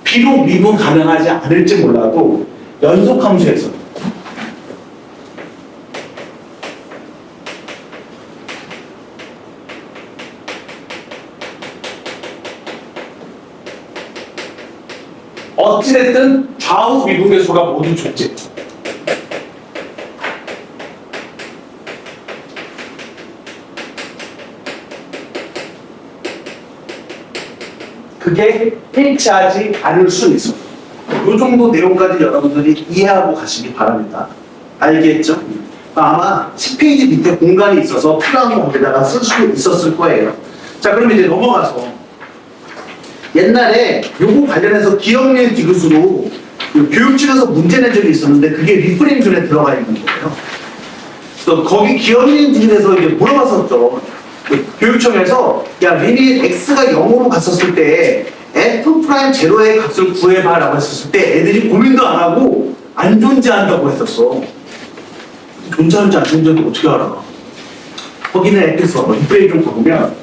비록 미분 가능하지 않을지 몰라도 연속함수에서 어찌됐든 좌우 미분계수가 모두 존재. 그게 일치하지 않을 수 있어. 이 정도 내용까지 여러분들이 이해하고 가시기 바랍니다. 알겠죠? 아마 10페이지 밑에 공간이 있어서 필요한 거 거기다가 쓸 수 있었을 거예요. 자, 그럼 이제 넘어가서 옛날에 요거 관련해서 기억력 디귿으로 교육청에서 문제 낸 적이 있었는데 그게 리프레임 존에 들어가 있는 거예요. 그래서 거기 기억력 디귿에서 이제 물어봤었죠. 교육청에서 야 리밋 x가 0으로 갔었을 때 f 프라임 제로의 값을 구해봐라고 했었을 때 애들이 고민도 안 하고 안 존재한다고 했었어. 존재하는지 안 존재하는지 어떻게 알아? 거기는 f에서 리프레임 좀 보면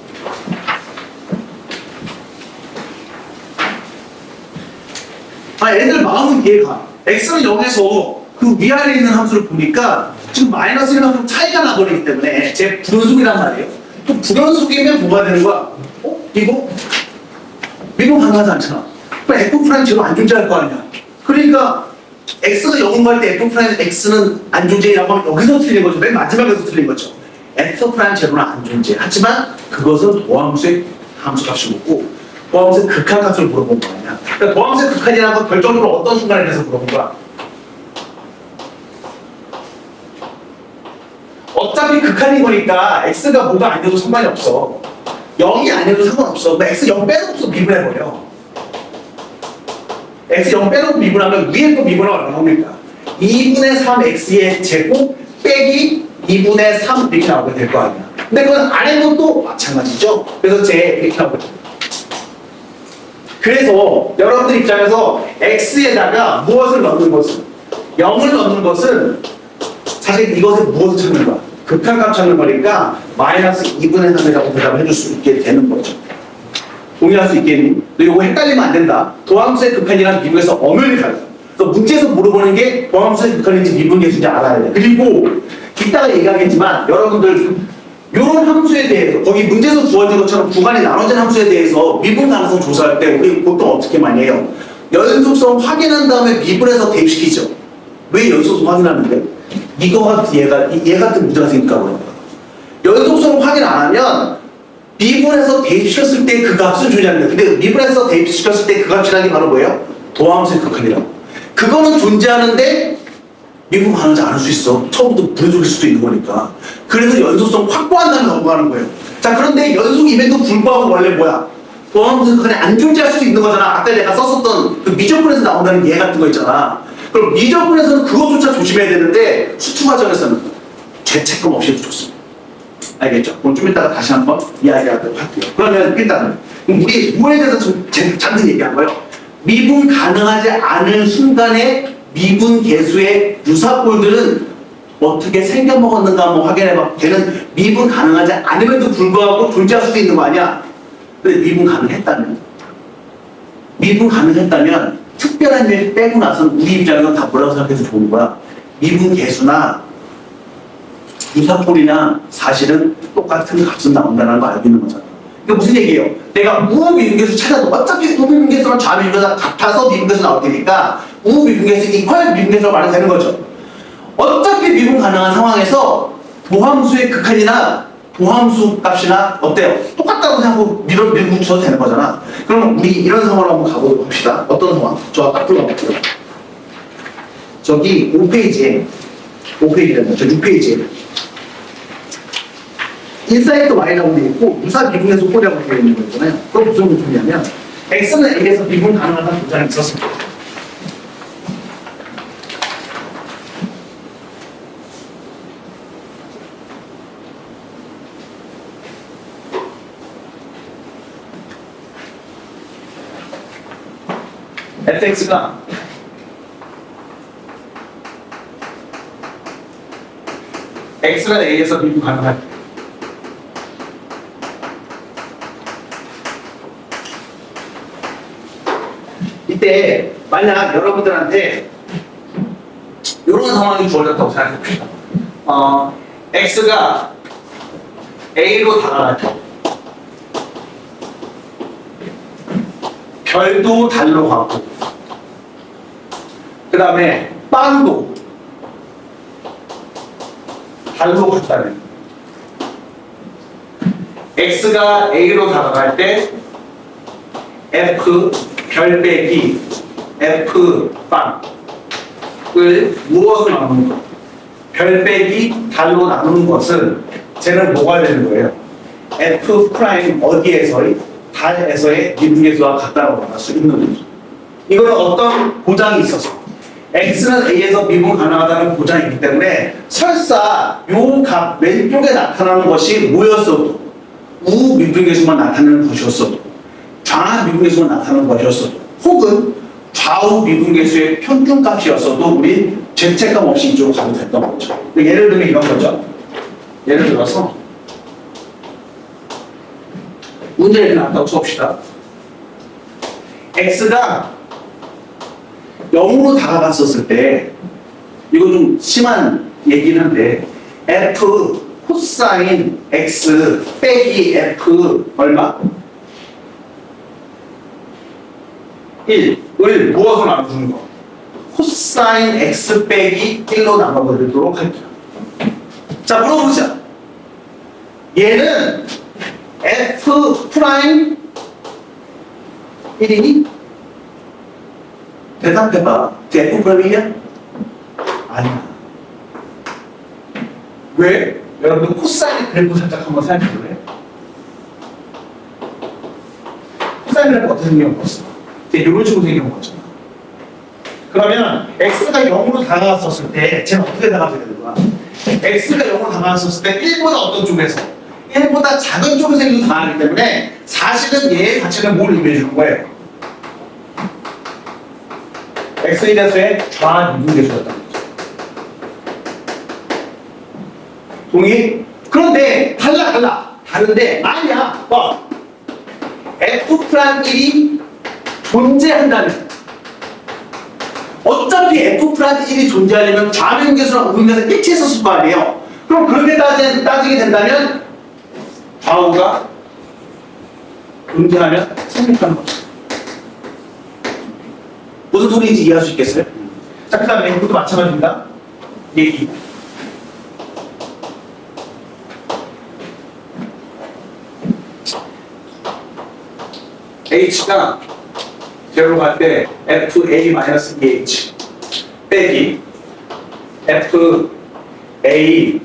애들 마음은 이해가. x는 0에서 그 위아래에 있는 함수를 보니까 지금 마이너스 1만큼 차이가 나버리기 때문에 제 불연속이란 말이에요. 또 불연속이면 뭐가 되는 거야? 이거? 미분 가능하지 않잖아. 그럼 f' 제로 안 존재할 거 아니야. 그러니까 x가 0을 구할 때 f' x는 안 존재라고 하면 여기서 틀린 거죠. 맨 마지막에서 틀린 거죠. f' 제로는 안 존재. 하지만 그것은 도함수의 함수값을 묻고 도함수의 극한값을 물어본 거 아니야. 그러니까 도함수의 극한이라는 건 결정적으로 어떤 순간에 대해서 물어본 거야. 어차피 극한인 거니까 x가 뭐가 아니어도 상관이 없어. 0이 아니어도 상관없어. x 0 빼놓고 미분해버려. x 0 빼놓고 미분하면 위에 거 미분하면 얼마 나옵니까? 2분의 3x의 제곱 빼기 2분의 3 이렇게 나오게 될 거 아니야. 근데 그건 아래 것도 마찬가지죠. 그래서 제 이렇게 나오거든요. 그래서 여러분들 입장에서 x에다가 무엇을 넣는 것은 0을 넣는 것은 사실 이것을 무엇을 찾는 거야? 극한값 찾는 거니까 마이너스 2분의 3이라고 대답을 해줄 수 있게 되는 거죠. 동의할 수 있겠니? 너 이거 헷갈리면 안 된다. 도함수의 극한이랑 미분에서 엄연히 달라. 그래서 문제에서 물어보는 게 도함수의 극한인지 미분계수인지 알아야 돼. 그리고 이따가 얘기하겠지만 여러분들 이런 함수에 대해서 거기 문제에서 주어진 것처럼 구간이 나눠진 함수에 대해서 미분 가능성 조사할 때 우리 보통 어떻게 많이 해요? 연속성 확인한 다음에 미분해서 대입시키죠. 왜 연속성 확인하는데? 이거와 얘 같은 문제가 생길까 그런 거야. 연속성 확인 안 하면 미분해서 대입시켰을 때 그 값은 존재하는데 근데 미분해서 대입시켰을 때 그 값이라는 게 바로 뭐예요? 도함수의 극한이라고. 그거는 존재하는데 미분 가능하지 않을 수 있어. 처음부터 불연속일 수도 있는 거니까. 그래서 연속성 확보한 다음에 넘어가는 거예요. 자 그런데 연속임에도 불구하고 원래 뭐야? 도함수의 극한이 안 존재할 수도 있는 거잖아. 아까 내가 썼었던 그 미적분에서 나온다는 얘 같은 거 있잖아. 그럼 미적분에서는 그것조차 조심해야 되는데 수투 과정에서는 죄책감 없이 해도 좋습니다. 알겠죠? 그럼 좀 이따가 다시 한번 이야기하도록 할게요. 그러면 일단은 우리 뭐에 대해서 좀 잠깐 얘기한 거예요. 미분 가능하지 않은 순간에 미분 계수의 유사꼴들은 어떻게 생겨먹었는가 한번 확인해봐. 걔는 미분 가능하지 않음에도 불구하고 존재할 수도 있는 거 아니야? 근데 미분 가능했다면 특별한 일 빼고 나서는 우리 입장에서 다 뭐라고 생각해도 좋은 거야. 미분 계수나 유사꼴이나 사실은 똑같은 값은 나온다는 거 알고 있는 거잖아. 이게 무슨 얘기예요? 내가 우미분계수 찾아도 어차피 우미분계수랑 좌미분계수랑 같아서 미분계수 나올 테니까 우미분계수 이퀄 미분계수로 말해도 되는 거죠. 어차피 미분 가능한 상황에서 도함수의 극한이나 도함수 값이나 어때요? 똑같다고 생각하고 밀어붙여도 되는 거잖아. 그럼 우리 이런 상황으로 한번 가보도록 합시다. 어떤 상황? 저 앞으로 가볼게요. 저기 5페이지에 5페이지라는 저 6페이지에 인사이트 Y라고 되어 있고 유사 미분계수 꼴이라고 되어 있는 거 있잖아요. 그거 무슨 의미냐면 X는 A에서 미분 가능하다는 보장이 있었습니다. fx가 x가 a에서 미분 가능할 때 이때 만약 여러분들한테 이런 상황이 주어졌다고 생각해봅시다. x가 a로 다가갈 때 별도 달로 가고 그 다음에 빵도 달로 갔다면 x가 a로 다가갈 때 f 별 빼기 f 빵을 무엇으로 나누는 것? 별 빼기 달로 나누는 것은 쟤는 뭐가 되는 거예요? f 프라임 어디에서의 달에서의 미분계수와 같다고 말할 수 있는 거죠. 이거는 어떤 보장이 있어서 x는 a에서 미분 가능하다는 보장이 있기 때문에 설사 요 값 왼쪽에 나타나는 것이 뭐였어도 우 미분계수만 나타나는 것이었어도 좌 미분계수만 나타나는 것이었어도 혹은 좌우 미분계수의 평균값이었어도 우리 죄책감 없이 이쪽으로 가도 됐던 거죠. 예를 들면 이런 거죠. 예를 들어서 문제 이렇게 나왔다고 봅시다. x가 0으로 다가갔었을 때 이거 좀 심한 얘기긴 한데 f 코사인 x 빼기 f 얼마? 1을 무엇으로 나눠주는 거? 코사인 x 빼기 1로 나눠버리도록 할게요. 자, 물어보자. 얘는 f 프라임 1이니? 대답해봐. f 프라임 1이야? 아니야. 왜? 여러분 코사인 그래프 살짝 한번 살펴볼래요? 코사인 그래프 어떻게 생긴 거였어? 이런 식으로 생긴 거잖아. 그러면 x가 0으로 다가갔었을 때 쟤는 어떻게 다가가게 되는 거야? x가 0으로 다가갔었을 때 1보다 어떤 쪽에서? 1보다 작은 쪽에서 1로 다가가기 때문에 사실은 얘의 가치는 뭘 의미해 주는 거예요? x에 대해서의 좌미분계수였다는 거죠. 동의? 그런데 다른데 아니야. f'1이 존재한다면 어차피 f'1이 존재하려면 좌변계수랑 우변계수 일치했었을 거 아니에요. 그럼 그렇게 따지게 된다면 좌우가 존재하면 성립하는 거죠. 무슨 소리인지 이해할 수 있겠어요? 자, 그 다음에 이것도 마찬가지입니다. 얘기. h가 제로 갈 때 fa-2h 빼기 fa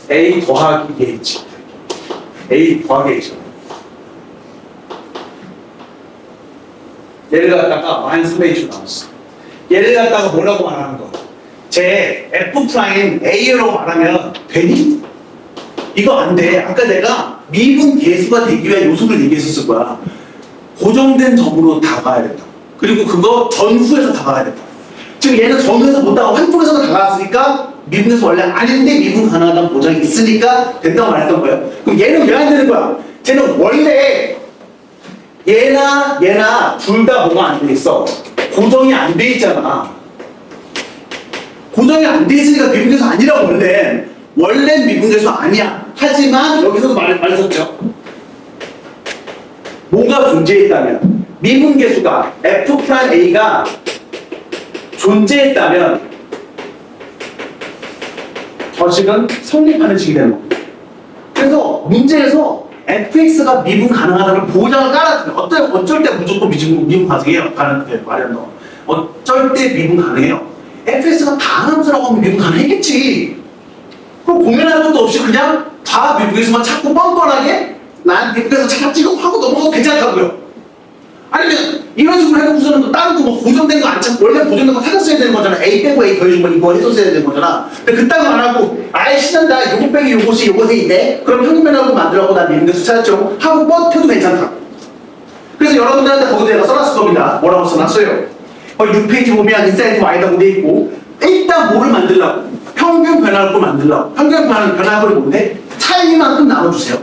a 더하기 h a 더하기 h 얘를 갖다가 마이너스 h로 나왔어. 얘를 갖다가 뭐라고 말하는 거? 제 f 프라임 a라고 말하면 되니? 이거 안 돼. 아까 내가 미분 계수가 되기 위한 요소를 얘기했었을 거야. 고정된 점으로 다가야 된다. 그리고 그거 전후에서 다가야 된다. 지금 얘는 전후에서 못 다가 한쪽에서 다가왔으니까 미분에서 원래 아닌데 미분 가능하다는 보장이 있으니까 된다고 말했던 거예요. 그럼 얘는 왜 안 되는 거야? 쟤는 원래 얘나 둘 다 뭐가 안 돼 있어. 고정이 안 돼 있잖아. 고정이 안 돼 있으니까 미분계수 아니라고 원래 미분계수 아니야. 하지만 여기서도 말했었죠. 뭐가 존재했다면 미분계수가 f'a가 존재했다면 저 식은 성립하는 식이 되는 겁니다. 그래서 문제에서 fx가 미분 가능하다는 보장을 깔아주면 어쩔 때 무조건 미분 가능해요. 말해요. 어쩔 때 미분 가능해요. fx가 다함수라고 하면 미분 가능했겠지. 그럼 고민할 것도 없이 그냥 다 미분계수만 찾고 뻔뻔하게 난 미분계수 찾지고 하고 넘어가도 괜찮다고요. 아니면 이런 식으로 해놓고서는 또 다른 거 뭐 고정된 거 안 찾고 원래 고정된 거 찾았어야 되는 거잖아. A 빼고 A 더해준 거 이거 했었어야 되는 거잖아. 근데 그딴 거 안 하고 아예 신난다. 요거 빼기 요것이 요것에 있네. 그럼 평균면하고 만들어갖고 난 미분계수 찾았죠. 하고 뻗혀도 괜찮다. 그래서 여러분들한테 거기다 내가 써놨을 겁니다. 뭐라고 써놨어요? 6페이지 보면 인사이드 Y라고 돼 있고 일단 뭐를 만들라고? 평균 변화를 만들라고. 평균 변화를 뭔데? 차이만큼 나눠주세요.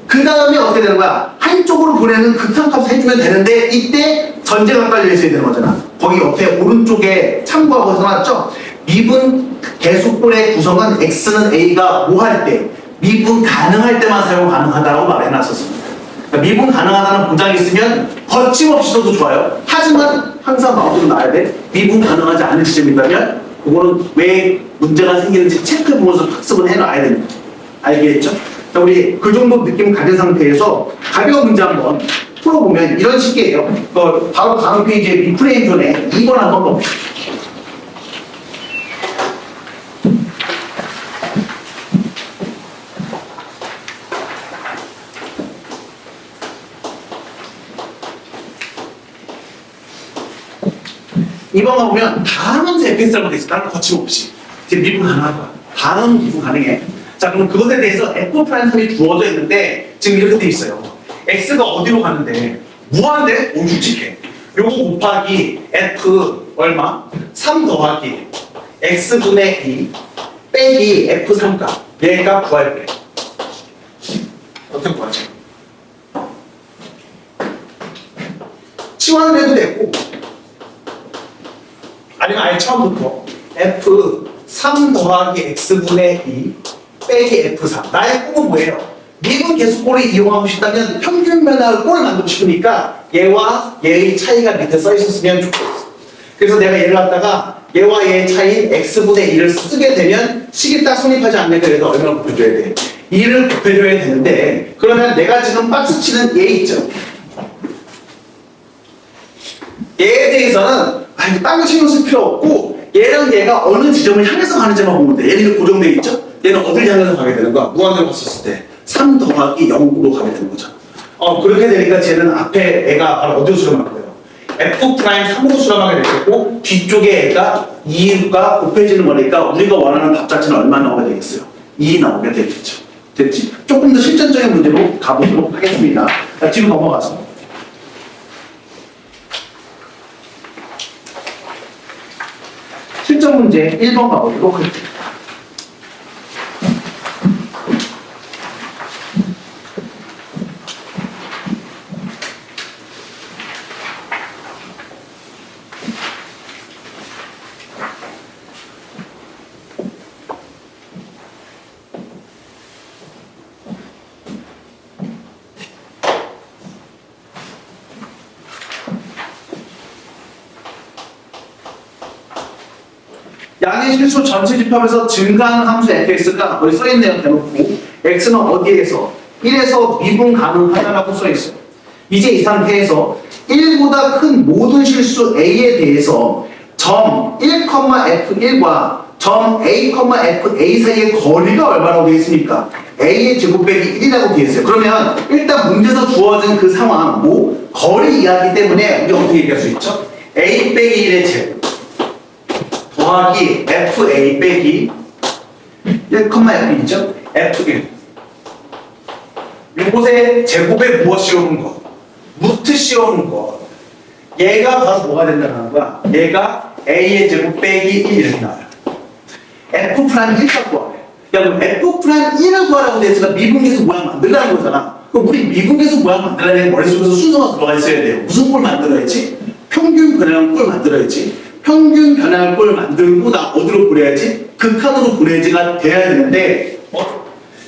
그 다음에 어떻게 되는 거야? 한쪽으로 보내는 극한값을 해주면 되는데 이때 전제가 깔려 있어야 되는 거잖아. 거기 옆에 오른쪽에 참고하고 써놨죠? 미분 계수꼴의 구성은 x는 a가 뭐 할 때? 미분 가능할 때만 사용 가능하다고 말해놨었습니다. 그러니까 미분 가능하다는 보장이 있으면 거침없이 써도 좋아요. 하지만 항상 마음으로 놔야 돼. 미분 가능하지 않은 지점이 있다면 그거는 왜 문제가 생기는지 체크해보면서 학습을 해놔야 됩니다. 알겠죠? 자, 우리 그 정도 느낌 가진 상태에서 가벼운 문제 한번 풀어보면 이런 식이에요. 바로 다음 페이지에 리프레임 존에 2번 한번 봅시다. 이번 가보면 다음은 fx라고 돼 있어. 다른 거침없이. 지금 미분 가능하다. 다음 미분 가능해. 자, 그럼 그것에 대해서 f'3이 주어져 있는데 지금 이렇게 돼 있어요. x가 어디로 가는데? 무한대? 오, 굵직해. 요거 곱하기 f 얼마? 3 더하기 x분의 2 빼기 f3값. 얘가 구할 때 어떻게 구하지? 치환을 해도 되고 아니면 아예 처음부터 F 3 더하기 X분의 2 빼기 F4 나의 꿈은 뭐예요? 미분 계수꼴을 이용하고 싶다면 평균 변화를 꼴을 만들고 싶으니까 얘와 얘의 차이가 밑에 써 있었으면 좋겠어. 그래서 내가 얘를 갖다가 얘와 얘의 차이 X분의 2를 쓰게 되면 식이 딱 성립하지 않으니까 얘가 얼마나 곱해줘야 돼? 2를 곱해줘야 되는데 그러면 내가 지금 박스 치는 얘 있죠? 얘에 대해서는 딴거 신경 쓸 필요 없고 얘랑 얘가 어느 지점을 향해서 가는지만 보면 돼. 얘는 고정되어 있죠? 얘는 어딜 향해서 가게 되는 거야? 무한대로 갔었을 때 3 더하기 0으로 가게 되는 거잖아. 그렇게 되니까 쟤는 앞에 애가 바로 어디로 수렴할 거예요? F 프라임 3으로 수렴하게 되겠고 뒤쪽에 애가 2가 곱해지는 거니까 우리가 원하는 답 자체는 얼마 나오게 되겠어요? 2 나오게 되겠죠. 됐지? 조금 더 실전적인 문제로 가보도록 하겠습니다. 자, 뒤로 넘어가서 실전 문제 1번 가보도록 할게요. 양의 실수 전체 집합에서 증가하는 함수 fx가 거기 써있네요. 대놓고 x는 어디에서 1에서 미분 가능하다라고 써있어요. 이제 이 상태에서 1보다 큰 모든 실수 a에 대해서 점 1,f1과 점 a, fa 사이의 거리가 얼마라고 되어 있습니까? a의 제곱 빼기 1이라고 되어 있어요. 그러면 일단 문제에서 주어진 그 상황 거리 이야기 때문에 우리 어떻게 얘기할 수 있죠? a 빼기 1의 제곱 더하기 FA 빼기 1,F1이죠? F1 이곳에 제곱에 무엇 씌우는 거? 루트 씌우는 거 얘가 바로 뭐가 된다는 거야? 얘가 A의 제곱 빼기 1 이렇게 나와요. F 프라임 1을 구하래. 야 그럼 F 프라임 1을 구하라고 돼서 미분계수 모양 만들라는 거잖아. 그럼 우리 미분계수 모양 만들려면 머릿속에서 순서가 들어가 있어야 돼요. 무슨 꼴 만들어야지? 평균 변화량 꼴 만들어야지. 평균 변화할 꼴 만들고 나 어디로 보내야지? 극한으로 보내지가 돼야 되는데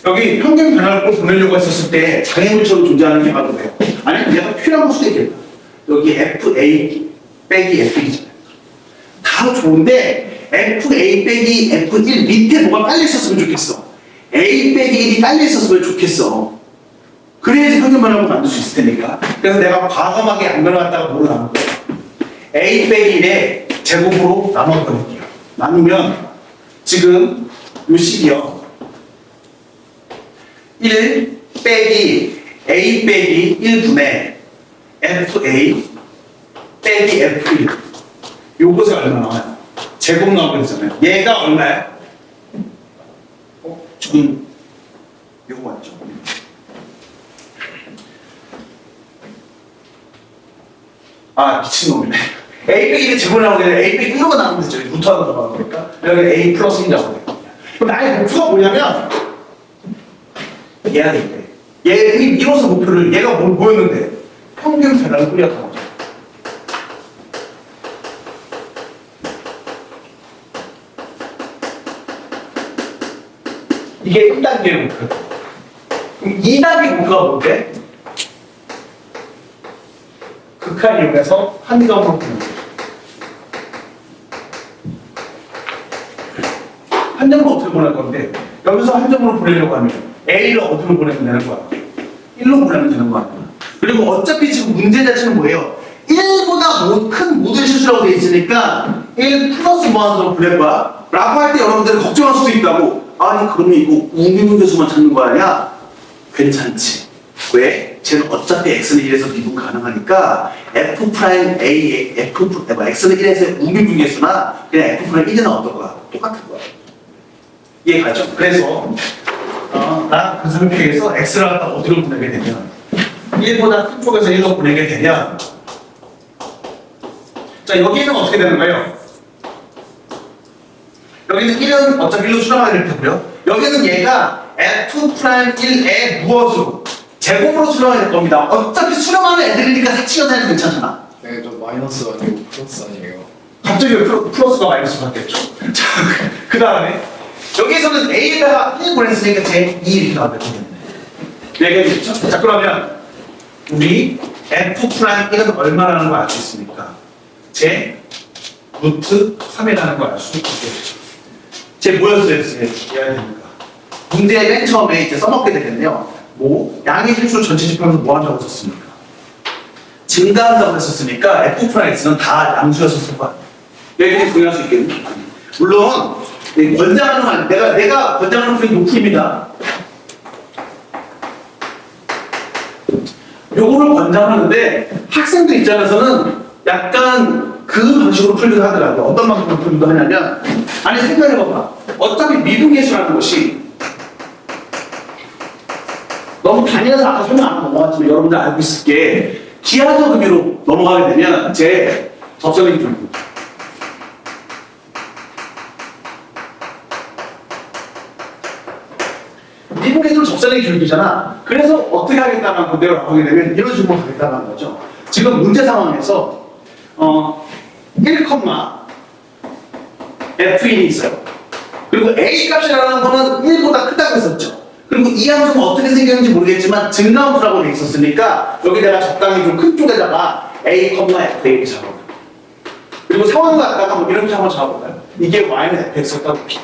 여기 평균 변화할 꼴 보내려고 했었을 때 장애물처럼 존재하는 게 바로 뭐예요? 아니면 얘가 필요한 걸 수도 있겠다. 여기 FA 빼기 F1이잖아요. 다 좋은데 FA 빼기 F1 밑에 뭐가 깔려 있었으면 좋겠어. A 빼기 1이 깔려 있었으면 좋겠어. 그래야지 평균 변화를 만들 수 있을 테니까. 그래서 내가 과감하게 안 변화했다가 뭐로 나눈 거예요? A 빼기 1에 제곱으로 나눠버릴게요. 나누면 지금 요 식이요 1 빼기 A 빼기 1분의 FA 빼기 F1 요것이 얼마 나와요? 제곱 나오게 되잖아요. 얘가 얼마야? 지금 요거 맞죠? 미친놈이네. A 빼기 1이 제곱 나오게 되면 A 빼기 1로만 나오면 되죠. 루트 하나 더 나오니까. 여기 A 플러스 1이 나오게 돼요. 그럼 나의 목표가 뭐냐면 얘야 돼. 얘의 미로서 목표를 얘가 뭐였는데? 평균 변화를 꾸렸던 거죠. 이게 1단계의 목표. 그럼 2단계 목표가 뭔데? 극한 이용해서 한 점으로 보는 거죠. 한 점으로 어떻게 보낼 건데 여기서 한 점으로 보내려고 하면 A를 어디로 보내면 되는 거야? 1로 보내면 되는 거야. 그리고 어차피 지금 문제 자체는 뭐예요? 1보다 큰 모든 실수라고 돼 있으니까 1 플러스 무한으로 보낼 거야 라고 할 때 여러분들은 걱정할 수도 있다고. 아니 그러면 이거 우미분계수만 찾는 거 아니야? 괜찮지. 왜? 쟤는 어차피 x는 1에서 미분 가능하니까 f 프라임 a x는 1에서 우미분계수나 그냥 f 프라임 1이 나왔던 거야. 똑같은 거야. 이해가죠? 그래서 나 그 상태에서 x를 갖다 어디로 보내게 되면 1보다 큰 쪽에서 1로 보내게 되면 자 여기는 어떻게 되는 거예요? 여기는 1은 어차피 1로 수렴하게 될 테고요. 여기는 얘가 f 프라임 1에 무엇으로? 제곱으로 수렴하게 될 겁니다. 어차피 수렴하는 애들이니까 사치가 사도 괜찮잖아. 네, 저 마이너스 아니고 플러스 아니에요. 갑자기 왜 플러스가 마이너스가 됐죠? 자, 그 다음에 여기에서는 A에다가 1 보냈으니까 제 2 이렇게 나왔거든요. 얘기했죠? 자, 그러면 우리 F 프라임 1은 얼마라는 걸 알 수 있습니까? 제 루트 3이라는 걸 알 수 있겠죠. 제 뭐였어요? 해야 됩니까? 문제 맨 처음에 이제 써먹게 되겠네요. 뭐 양의 실수 전체 집합에서 뭐 한다고 썼습니까? 증가한다고 했었으니까 F 프라임는 다 양수였었을 거 아니에요. 여기에 동의할 수 있겠네요. 물론 권장하는 건 내가 권장하는 풀이 요풀입니다. 요거를 권장하는데 학생들 입장에서는 약간 그 방식으로 풀기도 하더라고요. 어떤 방식으로 풀기도 하냐면 아니 생각해봐봐. 어차피 미분계수라는 것이 너무 단위라서 아까 설명 안 넘어갔지만 여러분들 알고 있을 게 기하적 의미로 넘어가게 되면 제 접선의 교육 미분계수는 접선의 교육이잖아. 그래서 어떻게 하겠다는 건데요? 하게 되면 이런 식으로 가겠다는 거죠. 지금 문제 상황에서 1, F1이 있어요. 그리고 A 값이라는 거는 1보다 크다고 했었죠. 그리고 이 함수는 어떻게 생겼는지 모르겠지만 증가함수라고 돼 있었으니까 여기다가 적당히 좀 큰 쪽에다가 A, F1을 잡아볼게요. 그리고 상황을 갖다가 뭐 이렇게 한번 잡아볼까요? 이게 Y는 Fx였다고 봅시다.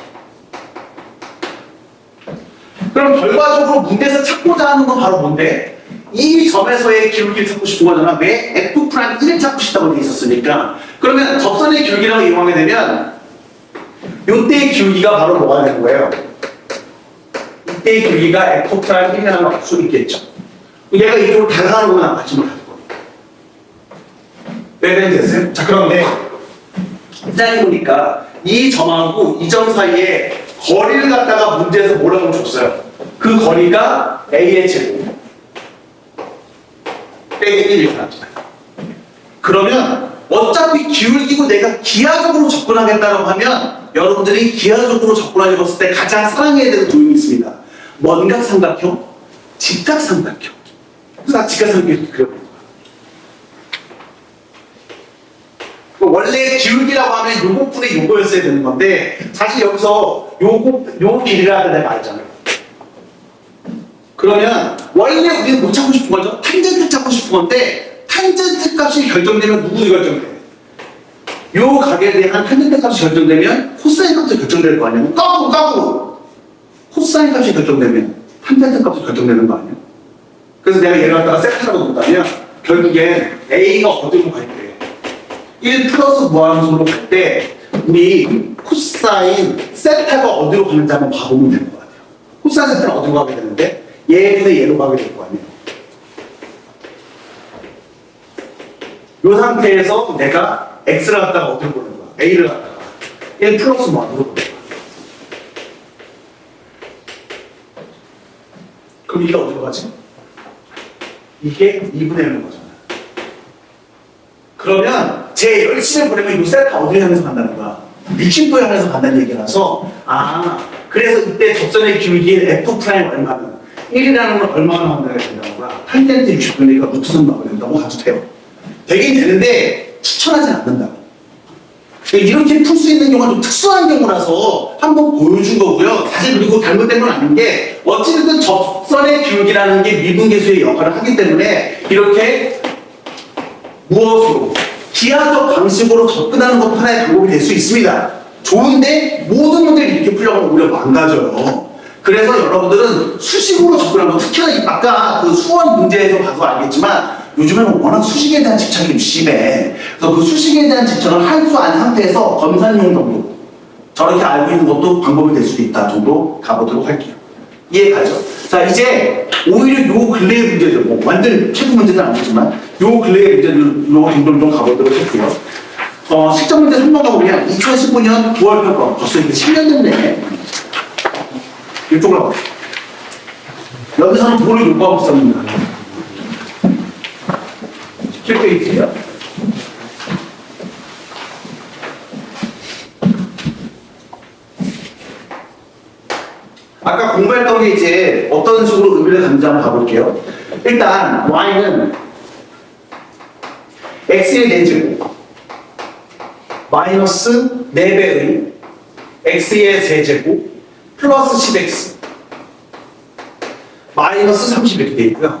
그럼 결과적으로 문제에서 찾고자 하는 건 바로 뭔데? 이 점에서의 기울기를 찾고 싶은 거잖아. 왜? F 프라임 1을 찾고 싶다고 돼 있었으니까. 그러면 접선의 기울기라고 이용하게 되면 이때의 기울기가 바로 뭐가 되는 거예요? 이때의 기울기가 F 프라임 1이라는 걸 알 수 있겠죠. 얘가 이쪽으로 다가가는 거나 마침을 가질 겁니다. 네, 됐어요? 자, 그런데 이 장에 보니까 이 점하고 이 점 사이에 거리를 갖다가 문제에서 뭐라고 줬어요? 그 거리가 A의 제곱 빼기 1이 나옵니다. 그러면 어차피 기울기고 내가 기하적으로 접근하겠다고 하면 여러분들이 기하적으로 접근하려고 했을 때 가장 사랑해야 되는 도형이 있습니다. 원각삼각형, 직각삼각형. 그래서 나 직각삼각형 그려볼 거야. 원래 기울기라고 하면 요거 분의 요거였어야 되는 건데 사실 여기서 요 길이를 하다 내가 말했잖아요. 그러면 원래 우리는 뭐 찾고 싶은 거죠? 탄젠트 찾고 싶은 건데 탄젠트 값이 결정되면 누구 결정돼? 요 각에 대한 탄젠트 값이 결정되면 코사인 값이 결정될 거 아니야? 까고 코사인 값이 결정되면 탄젠트 값이 결정되는 거 아니야? 그래서 내가 얘를 갖다가 세트라고 놓다면 결국엔 A가 어디로 갈 때? 1 플러스 무함수로 갈 때 우리 코사인 세타가 어디로 가는지 한번 봐보면 될 것 같아요. 코사인 세타는 어디로 가게 되는데 얘분의 얘로 가게 될 거 아니에요. 이 상태에서 내가 X를 갖다가 어디로 보는 거야? A를 갖다가 1 플러스 무함수로 보는 거야. 그럼 이게 어디로 가지? 이게 2분의 1로 가잖아. 그러면 제 열심히 보내면 이 세타 어디를 향해서 간다는 거야? 60도에 향해서 간다는 얘기라서 그래서 이때 접선의 기울기 F 프라임 얼마는 1이라는 건 얼마나 만나야 된다는 거야? 탄젠트 60도니까 루트 3 나와야 된다고 가도 돼요. 되긴 되는데 추천하진 않는다고. 이렇게 풀 수 있는 경우가 좀 특수한 경우라서 한번 보여준 거고요. 사실 그리고 잘못된 건 아닌 게 어찌됐든 접선의 기울기라는 게 미분계수의 역할을 하기 때문에 이렇게 무엇으로 기하적 방식으로 접근하는 것도 하나의 방법이 될 수 있습니다. 좋은데 모든 문제를 이렇게 풀려고 하면 오히려 망가져요. 그래서 여러분들은 수식으로 접근하는 거, 특히나 아까 그 수원 문제에서 봐도 알겠지만 요즘에는 워낙 수식에 대한 집착이 좀 심해. 그래서 그 수식에 대한 집착을 할 수 안 상태에서 검사용 정도 저렇게 알고 있는 것도 방법이 될 수도 있다 정도 가보도록 할게요. 이해가죠? 자, 이제 오히려 요 근래의 문제들, 뭐 완전 최고 문제는 아니지만 요 근래의 문제들로 정도를 좀 가보도록 할게요. 실전 문제 3번 가보면 2019년 9월 평가 벌써 이게 7년 됐네. 이쪽으로 가볼게요. 여기서는 뭐를 요구하고 있었는가? 17페이지요. 아까 공부했던 게 이제 어떤 식으로 의미를 갖는지 한번 봐볼게요. 일단 y는 x의 4제곱 마이너스 4배의 x의 세제곱 플러스 10x 마이너스 30 이렇게 되어 있고요.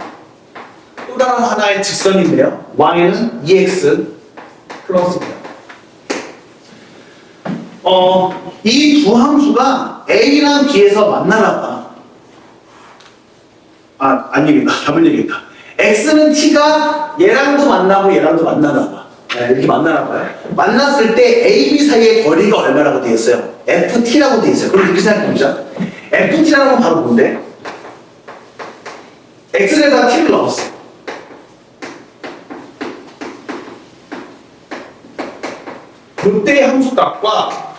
또 다른 하나의 직선인데요. y는 2x 플러스입니다. 이 두 함수가 a랑 b에서 만나나봐. 아닙니다. 잘못 얘기했다. x는 t가 얘랑도 만나고 얘랑도 만나나봐. 네, 이렇게 만나나봐요. 만났을 때 a, b 사이의 거리가 얼마라고 되어 있어요? ft라고 되어 있어요. 그럼 이렇게 생각해보자. ft라는 건 바로 뭔데? x에다 t를 넣었어. 요때 함수값과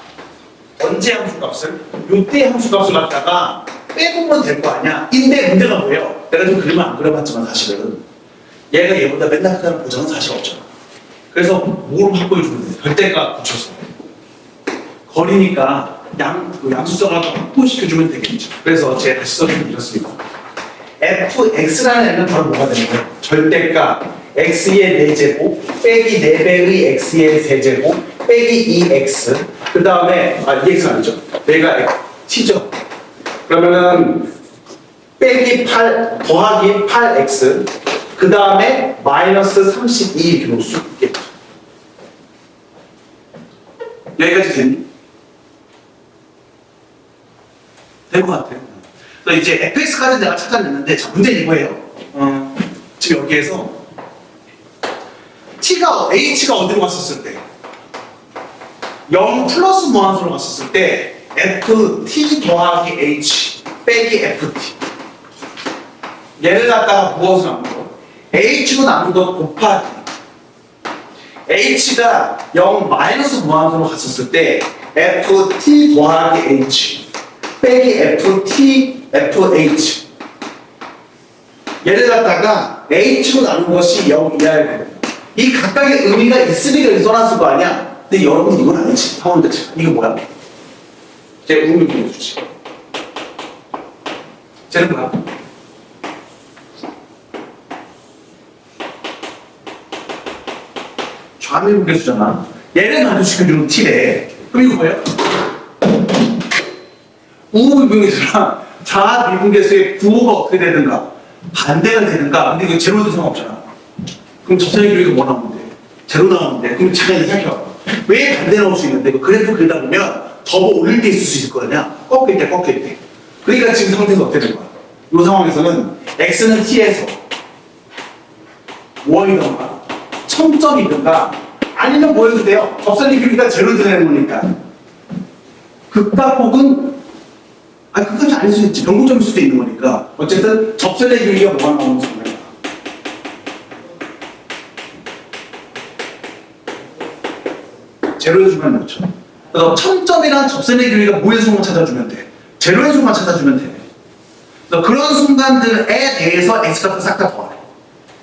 언제 함수값을? 요때 함수값을 갖다가 빼보면 될 거 아니야? 인데 문제가 뭐예요? 내가 좀 그림을 안 그려봤지만 사실은 얘가 얘보다 맨날 크다는 보장은 사실 없잖아. 그래서 뭐로 확보해주면 돼? 절대값 붙여서 거리니까 양수성을 확보시켜주면 되겠죠. 그래서 제가 다시 써드리겠습니다. fx라는 애는 바로 뭐가 되는 거예요? 절대값 x의 4제곱 빼기 4배의 x의 세제곱 빼기 2x 그 다음에 2x가 아니죠. 얘가 t죠. 그러면은 빼기 8 더하기 8x 그 다음에 마이너스 32 이렇게 놓을 수 있겠죠. 여기까지 됐니? 된 것 같아요. 그래서 이제 fx까지 내가 찾아냈는데 자 문제는 이거예요. 지금 여기에서 h가 어디로 갔었을 때 0 플러스 무한수로 갔었을 때 ft 더하기 h 빼기 ft 얘를 갖다가 무엇을 나눈 거? h로 나눈 것 곱하기 h가 0 마이너스 무한수로 갔었을 때 ft 더하기 h 빼기 ft fh 얘를 갖다가 h로 나눈 것이 0 이하일 겁니다. 이 각각의 의미가 있으니까 여기 써놨을 거 아니야? 근데 여러분 이건 아니지. 상황 자체가. 이거 뭐야? 제가 궁금해 보여주지. 쟤는 뭐야? 좌미분계수잖아. 얘를 만족시켜주는 t래. 그럼 이거 뭐예요? 우미분계수랑 좌미분계수의 부호가 어떻게 되든가 반대가 되든가. 근데 이거 제로도 상관없잖아. 그럼 접선의 길이가 뭐 나오는데? 제로 나오는데? 그럼 잠깐 생각해봐. 왜 반대 나올 수 있는데? 그래프 그리다 보면 더 올릴 때 있을 수 있을 거 아니야? 꺾일 때. 그러니까 지금 상태에서 어떻게 된 거야? 이 상황에서는 x는 t에서 뭐이던가 첨점이든가 아니면 뭐 해도 돼요? 접선의 길이가 제로 되는 거니까 극과 폭은 극값이 아닐 수 있지. 변곡점일 수도 있는 거니까 어쨌든 접선의 길이가 뭐가 나오는 거야? 제로의 수만 넣죠. 그래서 첨점이란 접선의 길이가 뭐의 수만 찾아주면 돼? 제로의 수만 찾아주면 돼. 그래서 그런 순간들에 대해서 x값을 싹 다 더해.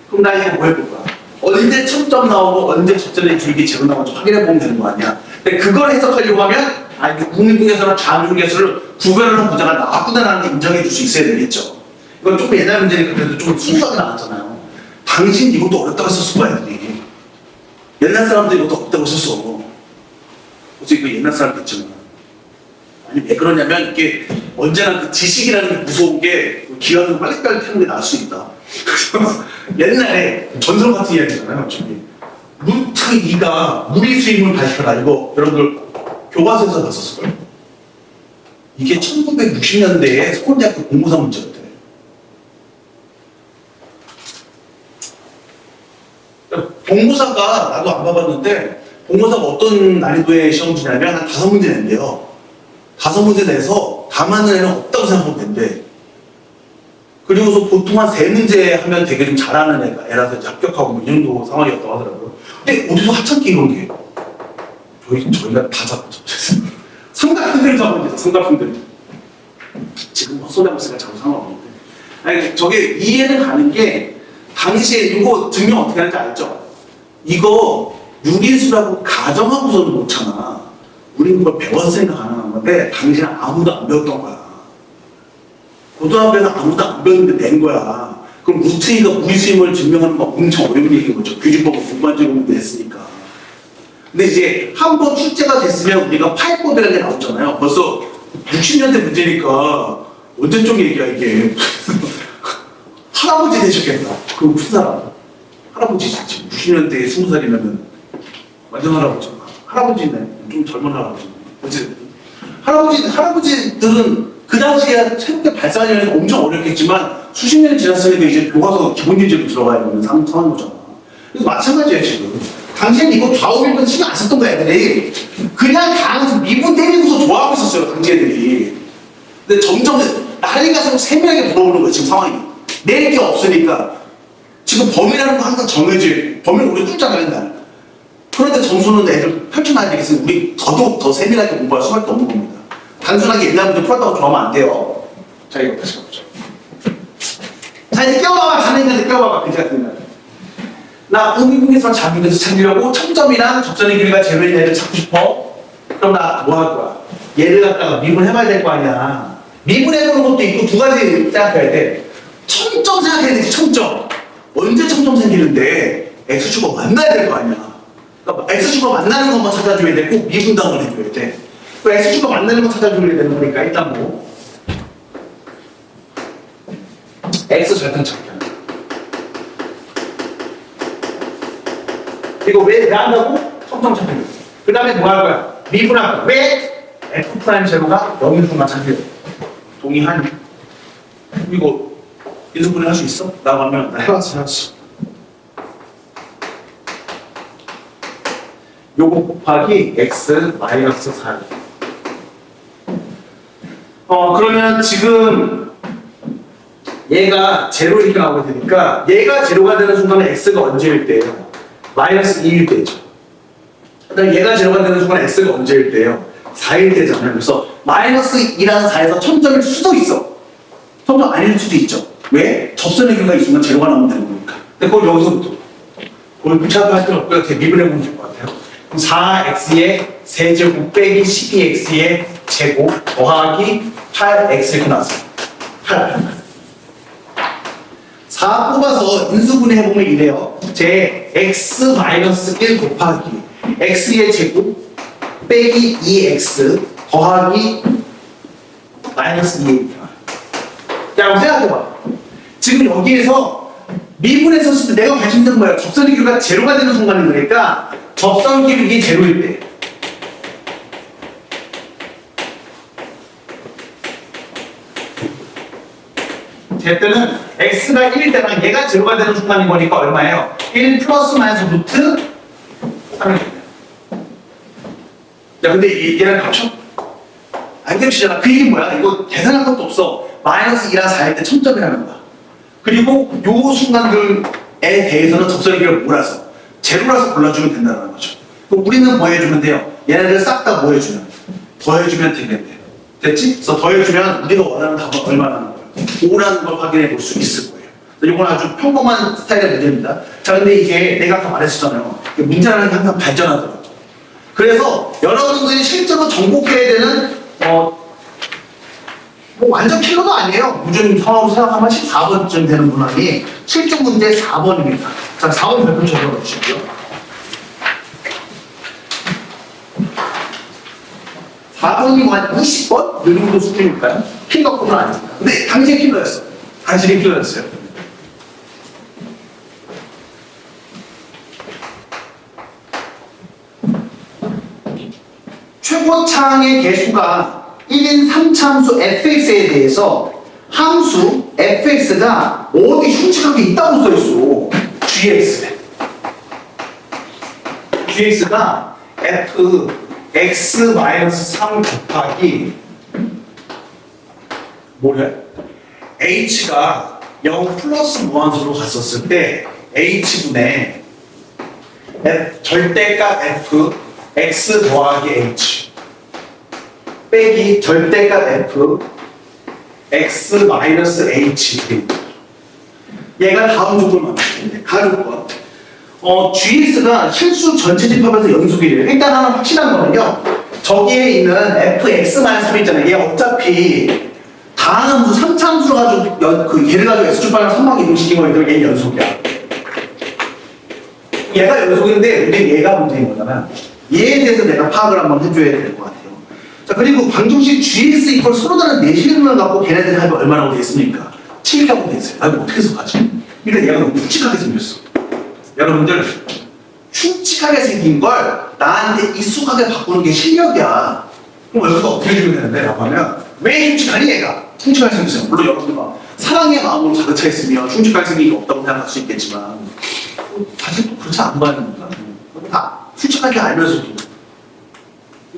그럼 나 이거 뭐 해볼 거야? 언제 첨점 나오고 언제 접선의 길이 제로 나오는지 확인해 보면 되는 거 아니야? 근데 그걸 해석하려고 하면 국민중개수랑 좌미분계수를 구별하는 문제가 나왔구나라는 게 인정해 줄 수 있어야 되겠죠. 이건 조금 옛날 문제니까 그래도 좀 순수하게 나왔잖아요. 당신 이것도 어렵다고 했었을 거야, 애들이. 옛날 사람들 이것도 어렵다고 했었어. 그래서 이거 옛날 사람도 있지만. 아니, 왜 그러냐면 이게 언제나 그 지식이라는 게 무서운 게 기억을 빨리빨리 태우는 게 나을 수 있다. 그래서 옛날에 전설 같은 이야기잖아요, 저기. 루트 2가 무리수임을 밝혀라. 이거 여러분들 교과서에서 봤었을걸요? 이게 1960년대에 서울대학교 공부사 문제였대. 공부사가 나도 안 봐봤는데 공부사가 어떤 난이도의 시험 주냐면 한 5문제 낸대요. 5문제 내서 다 맞는 애는 없다고 생각하면 된대. 그리고서 보통 한 3문제 하면 되게 좀 잘하는 애라서 합격하고 뭐 이 정도 상황이었다고 하더라고요. 근데 어디서 하찮게 이런 게 저희가 다 잡았죠. 삼각형들을 잡으면 돼요. 삼각형들. 지금 헛소리 하고 있으니까 자꾸 상관없는데. 아니 저게 이해는 가는 게 당시에 이거 증명 어떻게 하는지 알죠? 이거 유리수라고 가정하고서는 놓잖아. 우리는 그걸 배웠으니까 가능한 건데 당시에는 아무도 안 배웠던 거야. 고등학교에서 아무도 안 배웠는데 낸 거야. 그럼 루트 2가 무리수임을 증명하는 건 엄청 어려운 얘기인 거죠. 규칙법을 공부한적으로 냈으니까. 근데 이제 한 번 출제가 됐으면 우리가 파이법이라는 게 나왔잖아요. 벌써 60년대 문제니까 언제적 얘기야 이게. 할아버지 되셨겠다. 그 무슨 사람? 할아버지지. 지금 60년대에 20살이면 완전 할아버지가. 할아버지네. 좀 젊은 할아버지네. 어쨌든 할아버지들은 그 당시에 새롭게 발사하려면 엄청 어렵겠지만 수십 년이 지났으니까 이제 교과서 기본 예제로 들어가야 되는 상황인 거잖아. 그래서 마찬가지예요 지금. 당시에는 이거 좌우 일본 신경 안 썼던 거야 애들이. 그냥 강에서 미분 때리고서 좋아하고 있었어요 당시 애들이. 근데 점점 날이 가서 세밀하게 물어보는 거야 지금 상황이. 내릴 게 없으니까. 지금 범위라는 거 항상 정해질. 범위를 우리 뚫잖아요 맨날. 그런데 점수는 애들 펼쳐놔야 되겠으니 우리 더더욱 더 세밀하게 공부할 수밖에 없는 겁니다. 단순하게 옛날 문제 풀었다고 좋아하면 안 돼요. 자 이거 다시 가보죠. 자 이제 껴봐봐. 자네들한테 껴봐봐. 그지 같은 날. 나 의미분계선 자기에서 찾으려고 첨점이랑 접선의 길이가 제로인 애를 찾고 싶어. 그럼 나 뭐 할 거야? 얘를 갖다가 미분해봐야 될 거 아니야. 미분해보는 것도 있고 두 가지 생각해야 돼. 첨점 생각해야 되지 첨점. 언제 첨점 생기는데 x축과 만나야 될 거 아니야. 그러니까 x축과 만나는 것만 찾아줘야 되고 미분당을 해줘야 돼. 그 x축과 만나는 거 찾아줘야 되는 거니까 일단 뭐 x 절편 찾기. 이거 왜 한다고? 첨점 찾기. 그 다음에 뭐 할 거야? 미분할 거야. 왜? f 프라임 제로가 0인 순간 찾기. 동의하니? 이거 인수분해 할 수 있어? 라고 하면 나 해봤어. 요거 곱하기 x 마이너스 4. 그러면 지금 얘가 제로 이렇게 나오게 되니까 얘가 제로가 되는 순간에 x가 언제일 때예요? 마이너스 2일 때죠. 그다음 얘가 제로가 되는 순간 x가 언제일 때예요? 4일 때잖아요. 그래서 마이너스 2라는 4에서 첨점일 수도 있어. 첨점 아닐 수도 있죠. 왜? 접선의 길이가 이 순간 제로가 나오면 되는 거니까. 근데 그걸 여기서부터 그걸 구차도 할 필요 없고 이렇게 미분해 보면 될 것 같아요. 그럼 4x의 세제곱 빼기 12x의 제곱 더하기 8x 이렇게 나왔어요. 8. 4 뽑아서 인수분해 해보면 이래요. 제 x-1 곱하기 x의 제곱 빼기 2x 더하기 마이너스 2입니다. 자, 한번 생각해봐. 지금 여기에서 미분해서 쓸 때 내가 관심 있는 거야. 접선의 길이가 제로가 되는 순간인 거니까 접선 길이 제로일 때. 제 때는 x가 1일 때랑 얘가 제로가 되는 순간인 거니까 얼마예요? 1 플러스 마이너스 루트 3입니다. 야, 근데 얘랑 합쳐? 안 겹치잖아. 그 얘기는 뭐야? 이거 계산할 것도 없어. 마이너스 2랑 4일 때 첨점이라는 거야. 그리고 요 순간들에 대해서는 접선의 길이를 몰아서 제로라서 골라주면 된다는 거죠. 그럼 우리는 뭐 해주면 돼요? 얘네들 싹 다 뭐 해주면? 더해주면 되겠네. 됐지? 그래서 더해주면 우리가 원하는 답은 얼마나 5라는 걸 확인해 볼 수 있을 거예요. 이건 아주 평범한 스타일의 문제입니다. 자, 근데 이게 내가 아까 말했었잖아요. 문제라는 게 항상 발전하더라고요. 그래서 여러분들이 실제로 정복해야 되는 뭐 완전 킬러도 아니에요. 무슨 상황으로 생각하면 14번쯤 되는 문항이 실전 문제 4번입니다. 자, 4번 별표 적어 주시고요. 4번이 한 20번? 이 정도 수준일까요? 킬러급은 아닙니다. 근데 당시에 킬러였어. 당시에 킬러였어요. 최고창의 개수가 1인 3차함수 fx에 대해서 함수 fx가 어디 흉측하게 있다고 써있어. gx가 fx-3 곱하기 뭐래? h가 0 플러스 무한수로 갔었을 때 h분의 절대값 f x 더하기 h 빼기 절대값 f x 마이너스 h. 얘가 다음 조건을 만들겠네. 가조건. gx가 실수 전체 집합에서 연속이래요. 일단 하나 확실한 거는요. 저기에 있는 fx-3 있잖아요. 얘 어차피 다 다음 3차함수를 가지고 그 얘를 가지고 x축발랑 선방 이동시킨 거니까 얘 연속이야. 얘가 연속인데 근데 얘가 문제인 거잖아. 얘에 대해서 내가 파악을 한번 해줘야 될 것 같아요. 자, 그리고 방정식 gx 이퀄 서로 다른 내실문을 갖고 걔네들이 합이 얼마라고 돼 있습니까? 7이라고 돼 있어요. 아, 이거 어떻게 해석하지? 그러니까 얘가 너무 흉측하게 생겼어. 여러분들, 흉측하게 생긴 걸 나한테 익숙하게 바꾸는 게 실력이야. 그럼 여기서 어떻게 해주면 되는데? 라고 하면 왜 흉측하니 얘가? 흉측하게 생겼어요. 물론 여러분들 막 사랑의 마음으로 가득 차 있으면 흉측하게 생긴 게 없다고 생각할 수 있겠지만 사실 또 그렇지 않은 거 아닙니까? 다 흉측하게 알면서도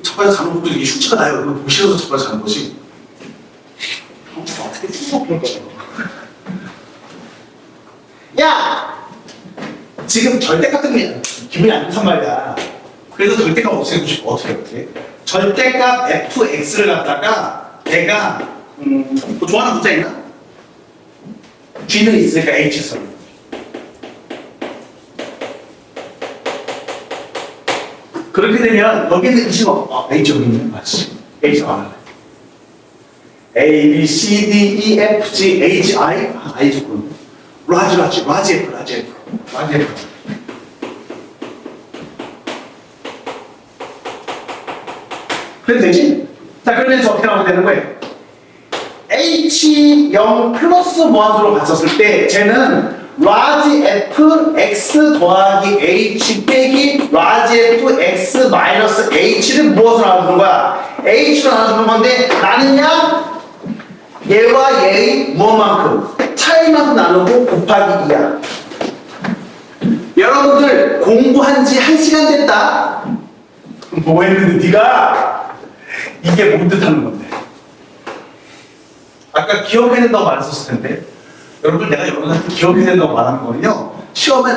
첫번째 자는 것도 이게 흉측하다요. 이거 보기 싫어서 첫번째 자는 거지. 어떻게 수업할 거예요? 야! 지금 절대값 때문에 기분이 안 좋단 말이야. 그래서 절대값 없애고 싶어. 어떻게? 절대값 fx를 갖다가 내가 뭐 좋아하는 문자 있나? g는 있으니까 h선. 그렇게 되면 여기는 이식 h 여기 있네. 맞지? h가 안 하네. a, b, c, d, e, f, g, h, i. i 조금. 라지 f. 그래도 되지? 자, 그러면 어떻게 나오면 되는 거예요? H0 플러스 무한수로 갔었을 때 쟤는 라지 F X 더하기 H 빼기 라지 F X 마이너스 H를 무엇으로 나눠주는 거야? H로 나눠주는 건데 나는야 얘와 얘의 무엇만큼? 차이만큼 나누고 곱하기 2야. 여러분들 공부한 지 1시간 됐다? 뭐 했는데 네가 이게 뭔 뜻하는 건데? 아까 기억해야 된다고 말했었을 텐데 여러분 내가 여러분한테 기억해야 된다고 말하는 거는요 시험에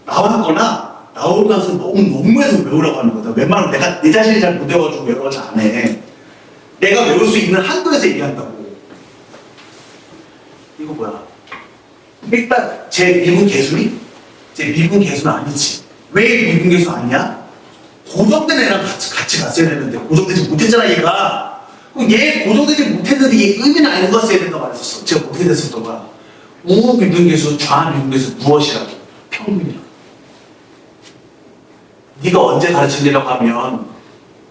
나왔거나 나올 것을 너무해서 외우라고 하는 거다. 웬만하면 내가 내 자신이 잘 못 외워가지고 여러 가지 안 해. 내가 외울 수 있는 한도에서 얘기한다고. 이거 뭐야? 일단 제 미분 계수는 아니지. 왜 미분 계수 아니야? 고정된 애랑 같이 갔어야 되는데 고정되지 못했잖아 얘가. 그럼 얘 고정되지 못했는데 얘 의미는 알고 갔어야 된다 말했었어. 제가 어떻게 됐었던 거야? 우 미분계수, 좌 미분계수 무엇이라고? 평균이라고. 네가 언제 가르치려고 하면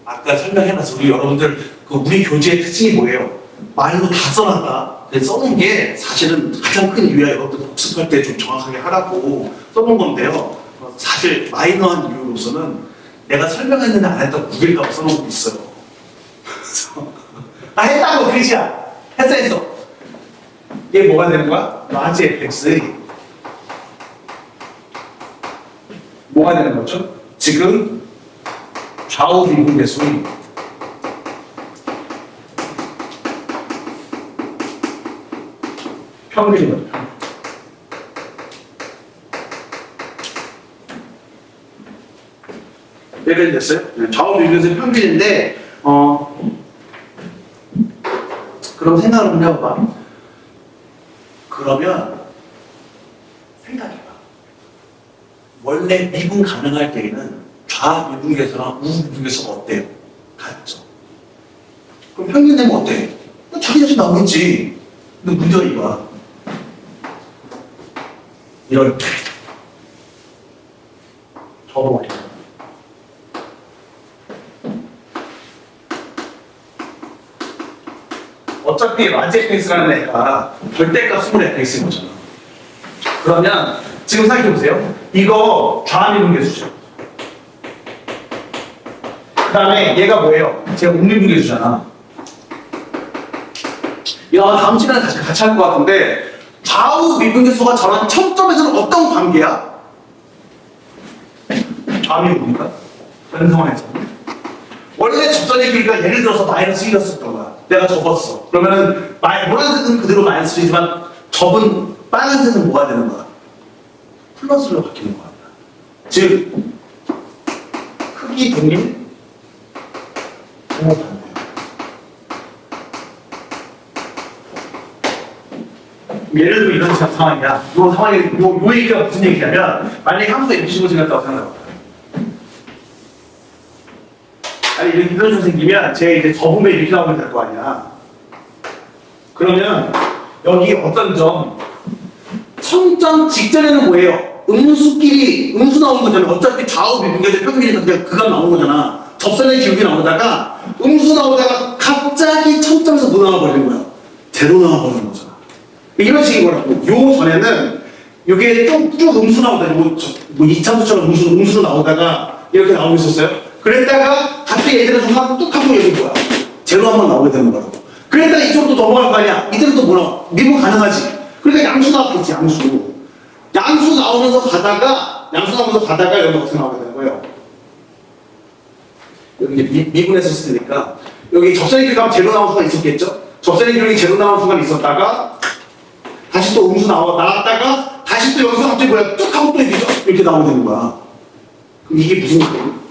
아까 설명해놨어. 우리 여러분들 우리 교재의 특징이 뭐예요? 말로 다 써놨다. 써놓은 게 사실은 가장 큰 이유야. 이것도 복습할 때 좀 정확하게 하라고 써놓은 건데요. 사실 마이너한 이유로서는 내가 설명했는데 안 했다고 구길까봐 써놓은 것도 있어요. 나 했다고 그지야. 했어. 얘 뭐가 되는 거야? 라지 fx 뭐가 되는 거죠? 지금 좌우 미분계수는 평균이거든요. 예를 됐어요? 좌우 미분계수의 평균인데 그럼 생각을 한번 해봐봐. 그러면 생각해봐. 원래 미분 가능할 때에는 좌 미분계수랑 우 미분계수가 어때요? 같죠. 그럼 평균 되면 어때? 자기 자신 나오겠지. 근데 문제가 이거야. 이렇게 접어버려. 어차피 라지 fx라는 애가 절대값 20fx인 거잖아. 그러면 지금 생각해보세요. 이거 좌미분계수죠. 그 다음에 얘가 뭐예요? 제가 우미분계수잖아. 야, 다음 시간에 같이 할 것 같은데 좌우 미분계수가 저런 청점에서는 어떤 관계야? 좌미분인가? 그런 상황에서 원래 접선의 길이가 예를 들어서 마이너스 1이었었던 거야. 내가 접었어. 그러면은 노란색은 그대로 마이너스 1이지만 접은 빨간색은 뭐가 되는 거야? 플러스로 바뀌는 거야. 즉 크기 동일 부호 반대. 예를 들어 이런 상황이야. 이 상황이 요 얘기가 무슨 얘기냐면 만약에 함수가 이런 식으로 생겼다고 생각해봐. 아니 이런 현상 생기면 제 이제 접으면 이렇게 나오면 될 거 아니야. 그러면 여기 어떤 점 청점 직전에는 뭐예요? 음수 나오는 거잖아. 어차피 좌우 미분계에서 평균이 그냥 그가 나오는 거잖아. 접선의 기울기 나오다가 음수 나오다가 갑자기 청점에서 뭐 나와버리는 거야? 제로 나와버리는 거잖아. 이런 식인 거라고. 요 전에는 요게 쭉 음수 나오다가 뭐 이차수처럼 음수로 나오다가 이렇게 나오고 있었어요. 그랬다가 갑자기 얘들은 중간 뚝 하고 여기 뭐야? 제로 한번 나오게 되는 거라고. 그랬다가 이쪽으로 또 넘어갈 거 아니야? 이때는 또 뭐라? 미분 가능하지. 그러니까 양수 나왔겠지, 양수. 양수 나오면서 가다가 여기 어떻게 나오게 되는 거예요? 여기 이제 미분했었으니까 여기 접선의 기울기 제로 나온 순간 있었겠죠? 접선의 기울기 제로 나온 순간 있었다가 다시 또 음수 나왔다가 다시 또 여기서 갑자기 뭐야? 뚝 하고 또 이렇게 나오게 되는 거야. 그럼 이게 무슨 말이에요?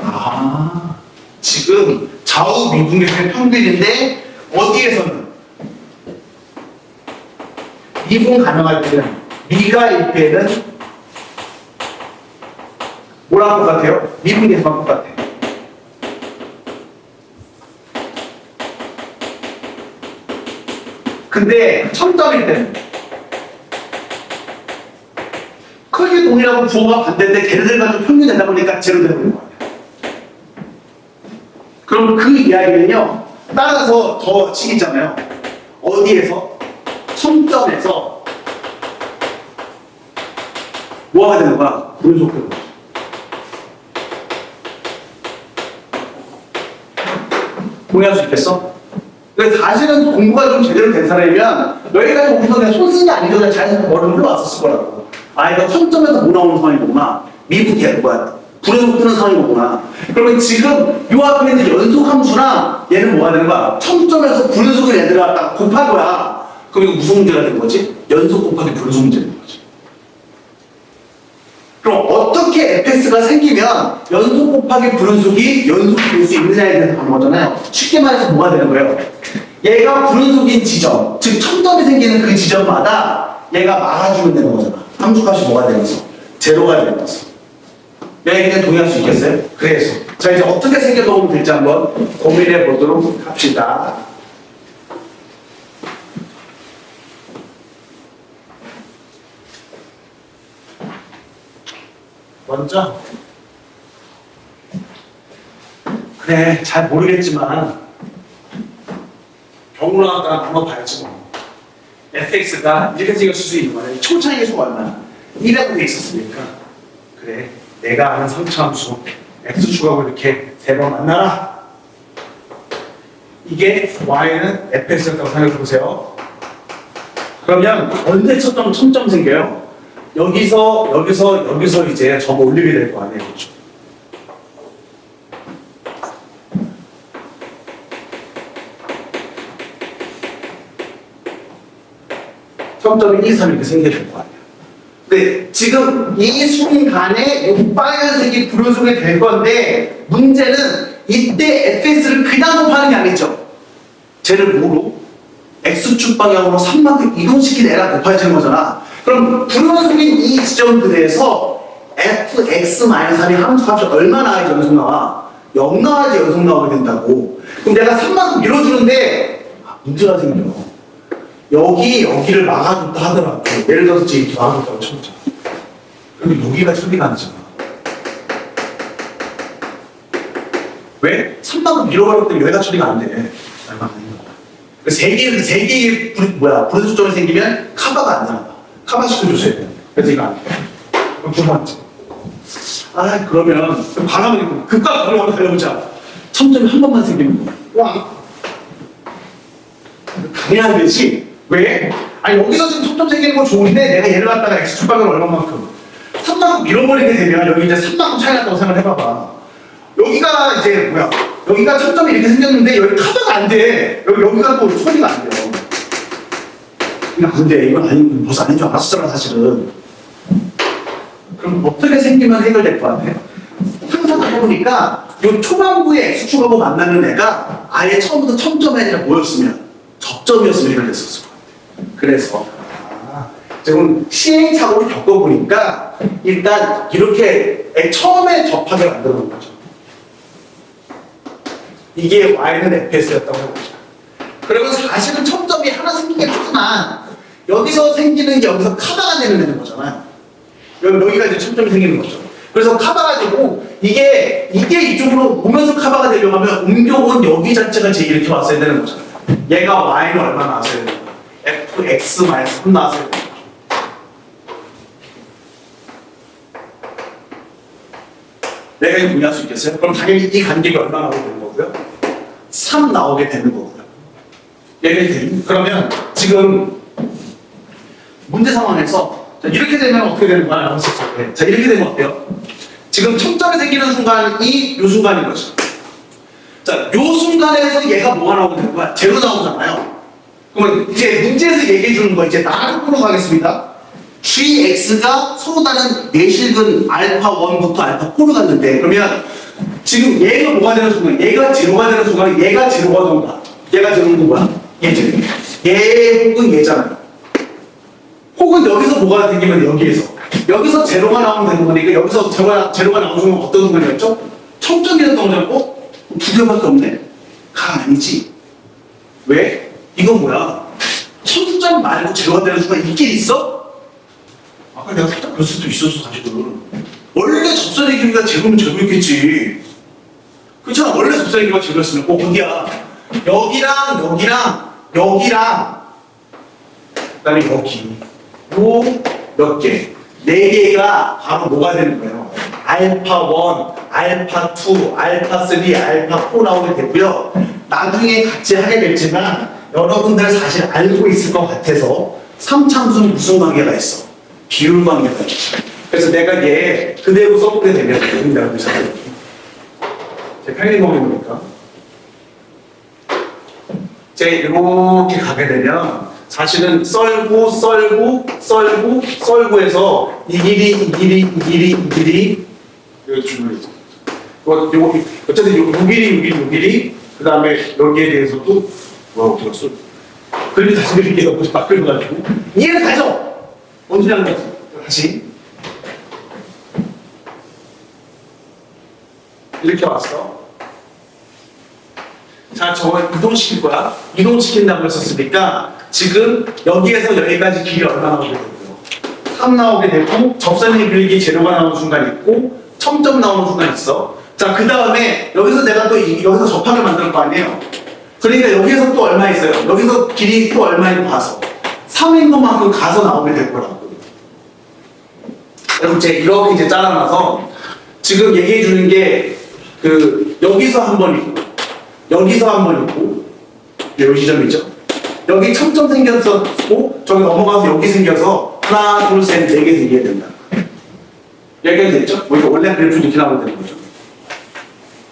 아, 지금 좌우 미분계수의 평균인데 어디에서는 미분 가능할 때는 미가일 때는 뭐랑 똑같아요? 미분계수랑 똑같아. 근데 청점일 때는 크게 동일하고 부호가 반대인데 걔네들 가지고 평균 되다 보니까 제로 되는 거야. 그럼 그 이야기는요, 따라서 저 식 있잖아요. 어디에서? 청점에서 뭐가 되는 거야? 분속되는 거야. 동의할 수 있겠어? 근데 사실은 공부가 좀 제대로 된 사람이면 여기까지 오면서 그냥 손 쓴 게 아니죠. 그냥 자연스럽게 머리를 흘러왔었을 거라고. 아, 이거 청점에서 뭐 나오는 상황이구나. 미분계 뭐야? 불연속 뜨는 상황이구나. 그러면 지금 요 앞에 있는 연속 함수랑 얘는 뭐가 되는 거야? 청점에서 불연속을 얘들을 갖다가 곱한 거야. 그럼 이거 무슨 문제가 된 거지? 연속 곱하기 불연속 문제 된 거지. 그럼 어떻게 fx가 생기면 연속 곱하기 불연속이 연속이 될 수 있느냐에 대해서 가는 거잖아요. 쉽게 말해서 뭐가 되는 거예요? 얘가 불연속인 지점, 즉 청점이 생기는 그 지점마다 얘가 막아주면 되는 거잖아. 함수값이 뭐가 되면서? 제로가 되면서. 여기는 동의할 수 있겠어요? 그래서 자, 이제 어떻게 생겨나오면 될지 한번 고민해 보도록 합시다. 먼저 그래, 잘 모르겠지만 경우랑 한번 봐야지 뭐. fx가 이렇게 생겼을 수 있는 거야. 초차의 수가 얼마나? 1이라고 돼 있었으니까 그래, 내가 아는 상차함수 x축하고 이렇게 세 번 만나라. 이게 y는 fx였다고 생각해 보세요. 그러면 언제 청점 생겨요? 여기서 이제 저거 올리게 될 거 아니에요. 그렇죠? 청점이 1, 3 이렇게 생겨야 될 거 아니에요. 근데 지금 이 순간에 이 빨간색이 불연속이 될 건데 문제는 이때 fx를 그냥 곱하는 게 아니죠. 쟤를 뭐로? x축 방향으로 3만큼 이동시킨 애랑 곱해야 되는 거잖아. 그럼 불연속인 이 지점 그대에서 fx-3이 함수값이 얼마 나와야지 연속 나와? 0 나와야지 연속 나오게 된다고. 그럼 내가 3만큼 밀어주는데 문제가 생겨. 여기를 막아줬다 하더라도 예를 들어서 지금 이렇게 막아줬다고 쳐보자. 그럼 여기가 처리가 안 되잖아. 왜? 3만큼 밀어버렸기 때문에 여기가 처리가 안 돼. 얼마 안 되는 거야. 세 개의 불연속점이 생기면 카바가 안 나와. 카바 시켜줘야 돼. 그래서 이거 안 돼. 그럼 두 번째. 아, 그러면 바람은 극과 극을 한번 달려보자. 청점이 한 번만 생기면 와. 당연히 안 되지. 왜? 아니, 여기서 지금 청점 생기는 건 좋은데 내가 얘를 갖다가 x축 방향을 얼마만큼 3만큼 밀어버리게 되면 여기 이제 3만큼 차이 났다고 생각을 해봐봐. 여기가 이제 뭐야? 여기가 청점이 이렇게 생겼는데 여기 카바가 안 돼. 여기가 또 처리가 안 돼요. 근데 이건 아니, 벌써 아닌 줄 알았었잖아, 사실은. 그럼 어떻게 생기면 해결될 것 같아? 항상 해보니까 이 초반부에 x축하고 만나는 애가 아예 처음부터 청점이 아니라 뭐였으면? 접점이었으면 해결됐었을 것 같아. 그래서 지금 시행착오를 겪어보니까 일단 이렇게 처음에 접하게 만들어 놓은 거죠. 이게 y는 fs였다고 해보자. 그러면 사실은 첨점이 하나 생기긴 하지만 여기서 생기는 게 여기서 커버가 되는 거잖아요. 여기가 이제 첨점이 생기는 거죠. 그래서 커버가 되고 이게 이쪽으로 오면서 커버가 되려고 하면 음경은 여기 자체가 제 이렇게 왔어야 되는 거잖아요. 얘가 y는 얼마 나왔어야 되는 거야? fx-3 나왔어야 되는 거죠. 내가 이거 분리할 수 있겠어요? 그럼 당연히 이 간격이 얼마 나오게 되는 거고요? 3 나오게 되는 거고요. 그러면 지금 문제 상황에서 자, 이렇게 되면 어떻게 되는 거야? 자, 이렇게 되면 어때요? 지금 첨점이 생기는 순간이 요 순간인 거죠. 자, 요 순간에서 얘가 뭐가 나오게 되는 거야? 제로 나오잖아요. 그러면 이제 문제에서 얘기해 주는 거 이제 나로 가겠습니다. gx가 서로 다른 내실근 알파 1부터 알파 4로 갔는데 그러면 지금 얘가 뭐가 되는 순간, 얘가 제로가 되는 순간, 얘가 제로가 된다. 얘가 제로는 뭐야? 얘지. 얘 혹은 얘잖아요. 혹은 여기서 뭐가 생기면 여기서 제로가 나오면 되는 거니까 여기서 제로가 나오는 순간 어떤 순간이었죠? 첨점이었던 거죠? 두 개밖에 없네? 가 아니지. 왜? 이건 뭐야? 첨점 말고 제로가 되는 순간 있긴 있어? 아까 내가 살짝 그럴 수도 있었어 사실은. 원래 접선의 길이가 제로면 제로였겠지. 그렇잖아. 원래 접선의 길이가 제로였으면 어디야? 여기랑 그다음에 여기 요 몇 개? 4개가 바로 뭐가 되는 거예요? 알파 1, 알파 2, 알파 3, 알파 4 나오게 되고요. 나중에 같이 하게 됐지만 여러분들 사실 알고 있을 것 같아서 3참수는 무슨 관계가 있어? 비율 관계가 있어. 그래서 내가 얘 그대로 써보게 되면 내가 그래서 제 편리 먹으니까 제가 이렇게 가게 되면 사실은 썰고 해서 이 길이 이거 주문이 있어. 요거 어쨌든 요 길이 그 다음에 여기에 대해서도 뭐라고 들었어? 그림이 다시 그릴게요. 막 그려가지고 이해를 가죠. 원준이 거지. 다시 이렇게 왔어. 자, 저거 이동시킬 거야. 이동시킨다고 했었으니까 지금 여기에서 여기까지 길이 얼마 나오게 되고요. 3 나오게 되고 접선의 길이 제로가 나오는 순간 있고 첨점 나오는 순간 있어. 자, 그 다음에 여기서 내가 또 여기서 접하게 만들 거 아니에요. 그러니까 여기에서 또 얼마 있어요. 여기서 길이 또 얼마인 가서 3인 것만큼 가서 나오게 될 거라고. 여러분 이제 이렇게 이제 잘라놔서 지금 얘기해 주는 게 여기서 한 번 있고 여기서 한 번 있고 여기 지점이죠. 여기 첨점 생겼었고 저기 넘어가서 여기 생겨서 하나 둘 셋 네 개 생겨야 된다. 여기까지 됐죠? 원래 그래프 이렇게 나오면 되는 거죠.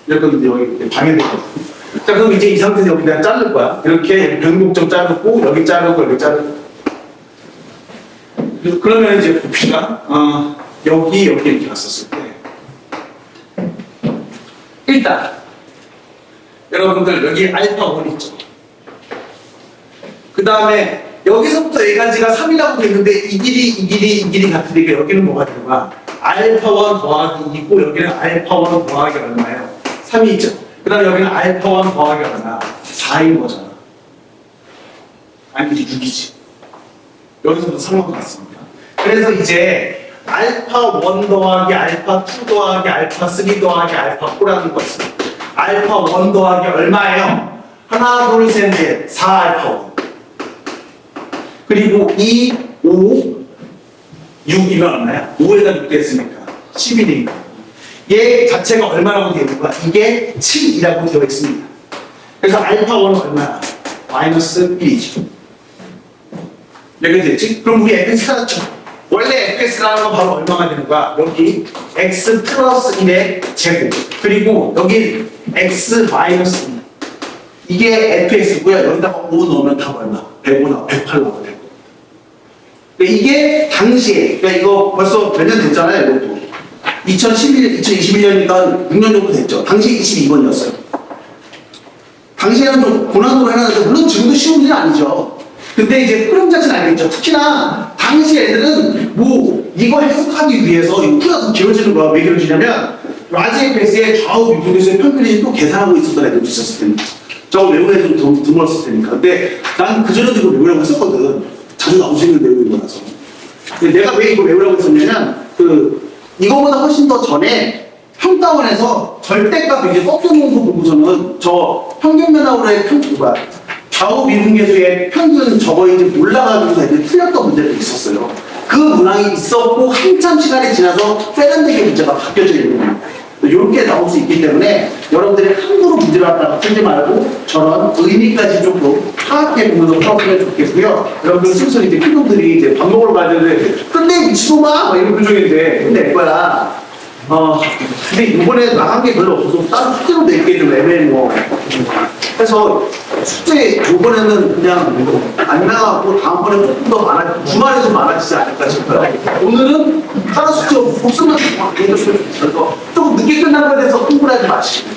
이렇게 여기 방해됐거든요. 자, 그럼 이제 이 상태에서 여기 내가 자를 거야. 이렇게 변곡점 자르고 여기 자르고 여기 자르고. 그러면 이제 봅시다. 여기 이렇게 갔었을 때 일단 여러분들 여기 알파 1 있죠. 그 다음에 여기서부터 여기까지가 3이라고 되는데 이 길이 같으니까 여기는 뭐가 되는 거야? 알파 1 더하기 2고 여기는 알파 1 더하기 얼마예요? 3이 있죠. 그 다음에 여기는 알파 1 더하기 얼마야? 4인 거잖아. 아니 이제 6이지. 여기서부터 3만 같습니다. 그래서 이제 알파 1 더하기 알파 2 더하기 알파 3 더하기 알파 4라는 것은 알파 1 더하기 얼마예요? 하나 둘 셋 넷 4알파 1 그리고 2, 5, 6이면 얼마야? 5에다 6 됐으니까 11이니까 얘 자체가 얼마라고 되어 있는 거야? 이게 7이라고 되어 있습니다. 그래서 알파 1은 얼마야? 마이너스 1이죠. 여기 되지? 그럼 우리 fx 찾았죠? 원래 fx라는 건 바로 얼마가 되는 거야? 여기 x 플러스 1의 제곱 그리고 여기 x 마이너스 2 이게 fx고요. 여기다가 5 넣으면 답 얼마? 105 나와 108 나와 105. 이게 당시에 그러니까 이거 벌써 몇 년 됐잖아요. 이것도 2021년이니까 6년 정도 됐죠. 당시에 22번이었어요. 당시에는 좀 고난도로 해놨는데 물론 지금도 쉬운 일은 아니죠. 근데 이제 흐름 자체는 알겠죠. 특히나 당시 애들은 뭐 이거 해석하기 위해서 이거 풀어서 좀 길어지는 거야. 왜 길어지냐면 라지 fx의 좌우 미분계수의 평균이 또 계산하고 있었던 애들도 있었을 텐데 저거 외우는 애들 좀 드물었을 테니까. 근데 난 그전에도 이거 외우라고 했었거든. 자주 나오시는 내용인 거라서. 근데 내가 왜 이거 외우라고 했었냐면, 이거보다 훨씬 더 전에 평가원에서 절대값 굉장히 꺾여놓은 거 보고서는 저 평균면허로의 좌우 미분계수의 평균 저거 이제 올라가면서 애들이 틀렸던 문제도 있었어요. 그 문항이 있었고 한참 시간이 지나서 세련되게 문제가 바뀌어져 있는 거예요. 이렇게 나올 수 있기 때문에 여러분들이 함부로 문제를 갖다가 풀지 말고 저런 의미까지 조금 파악해 보면서 풀었으면 좋겠고요. 여러분들 슬슬 이제 키동들이 이제 밥 먹으러 가야 되는데 근데 미친놈아! 막 이런 표정인데 근데 거야. 근데 이번에 나간 게 별로 없어서 다른 숙제로 낼게 좀 애매해요. 그래서 숙제 이번에는 그냥 안 나가고 다음번에 조금 더 주말에 좀 많아지지 않을까 싶어요. 오늘은 하나 숙제 복습만 좀 해줬으면 좋겠어요. 조금 늦게 끝난 거에 대해서 흥분하지 마시고.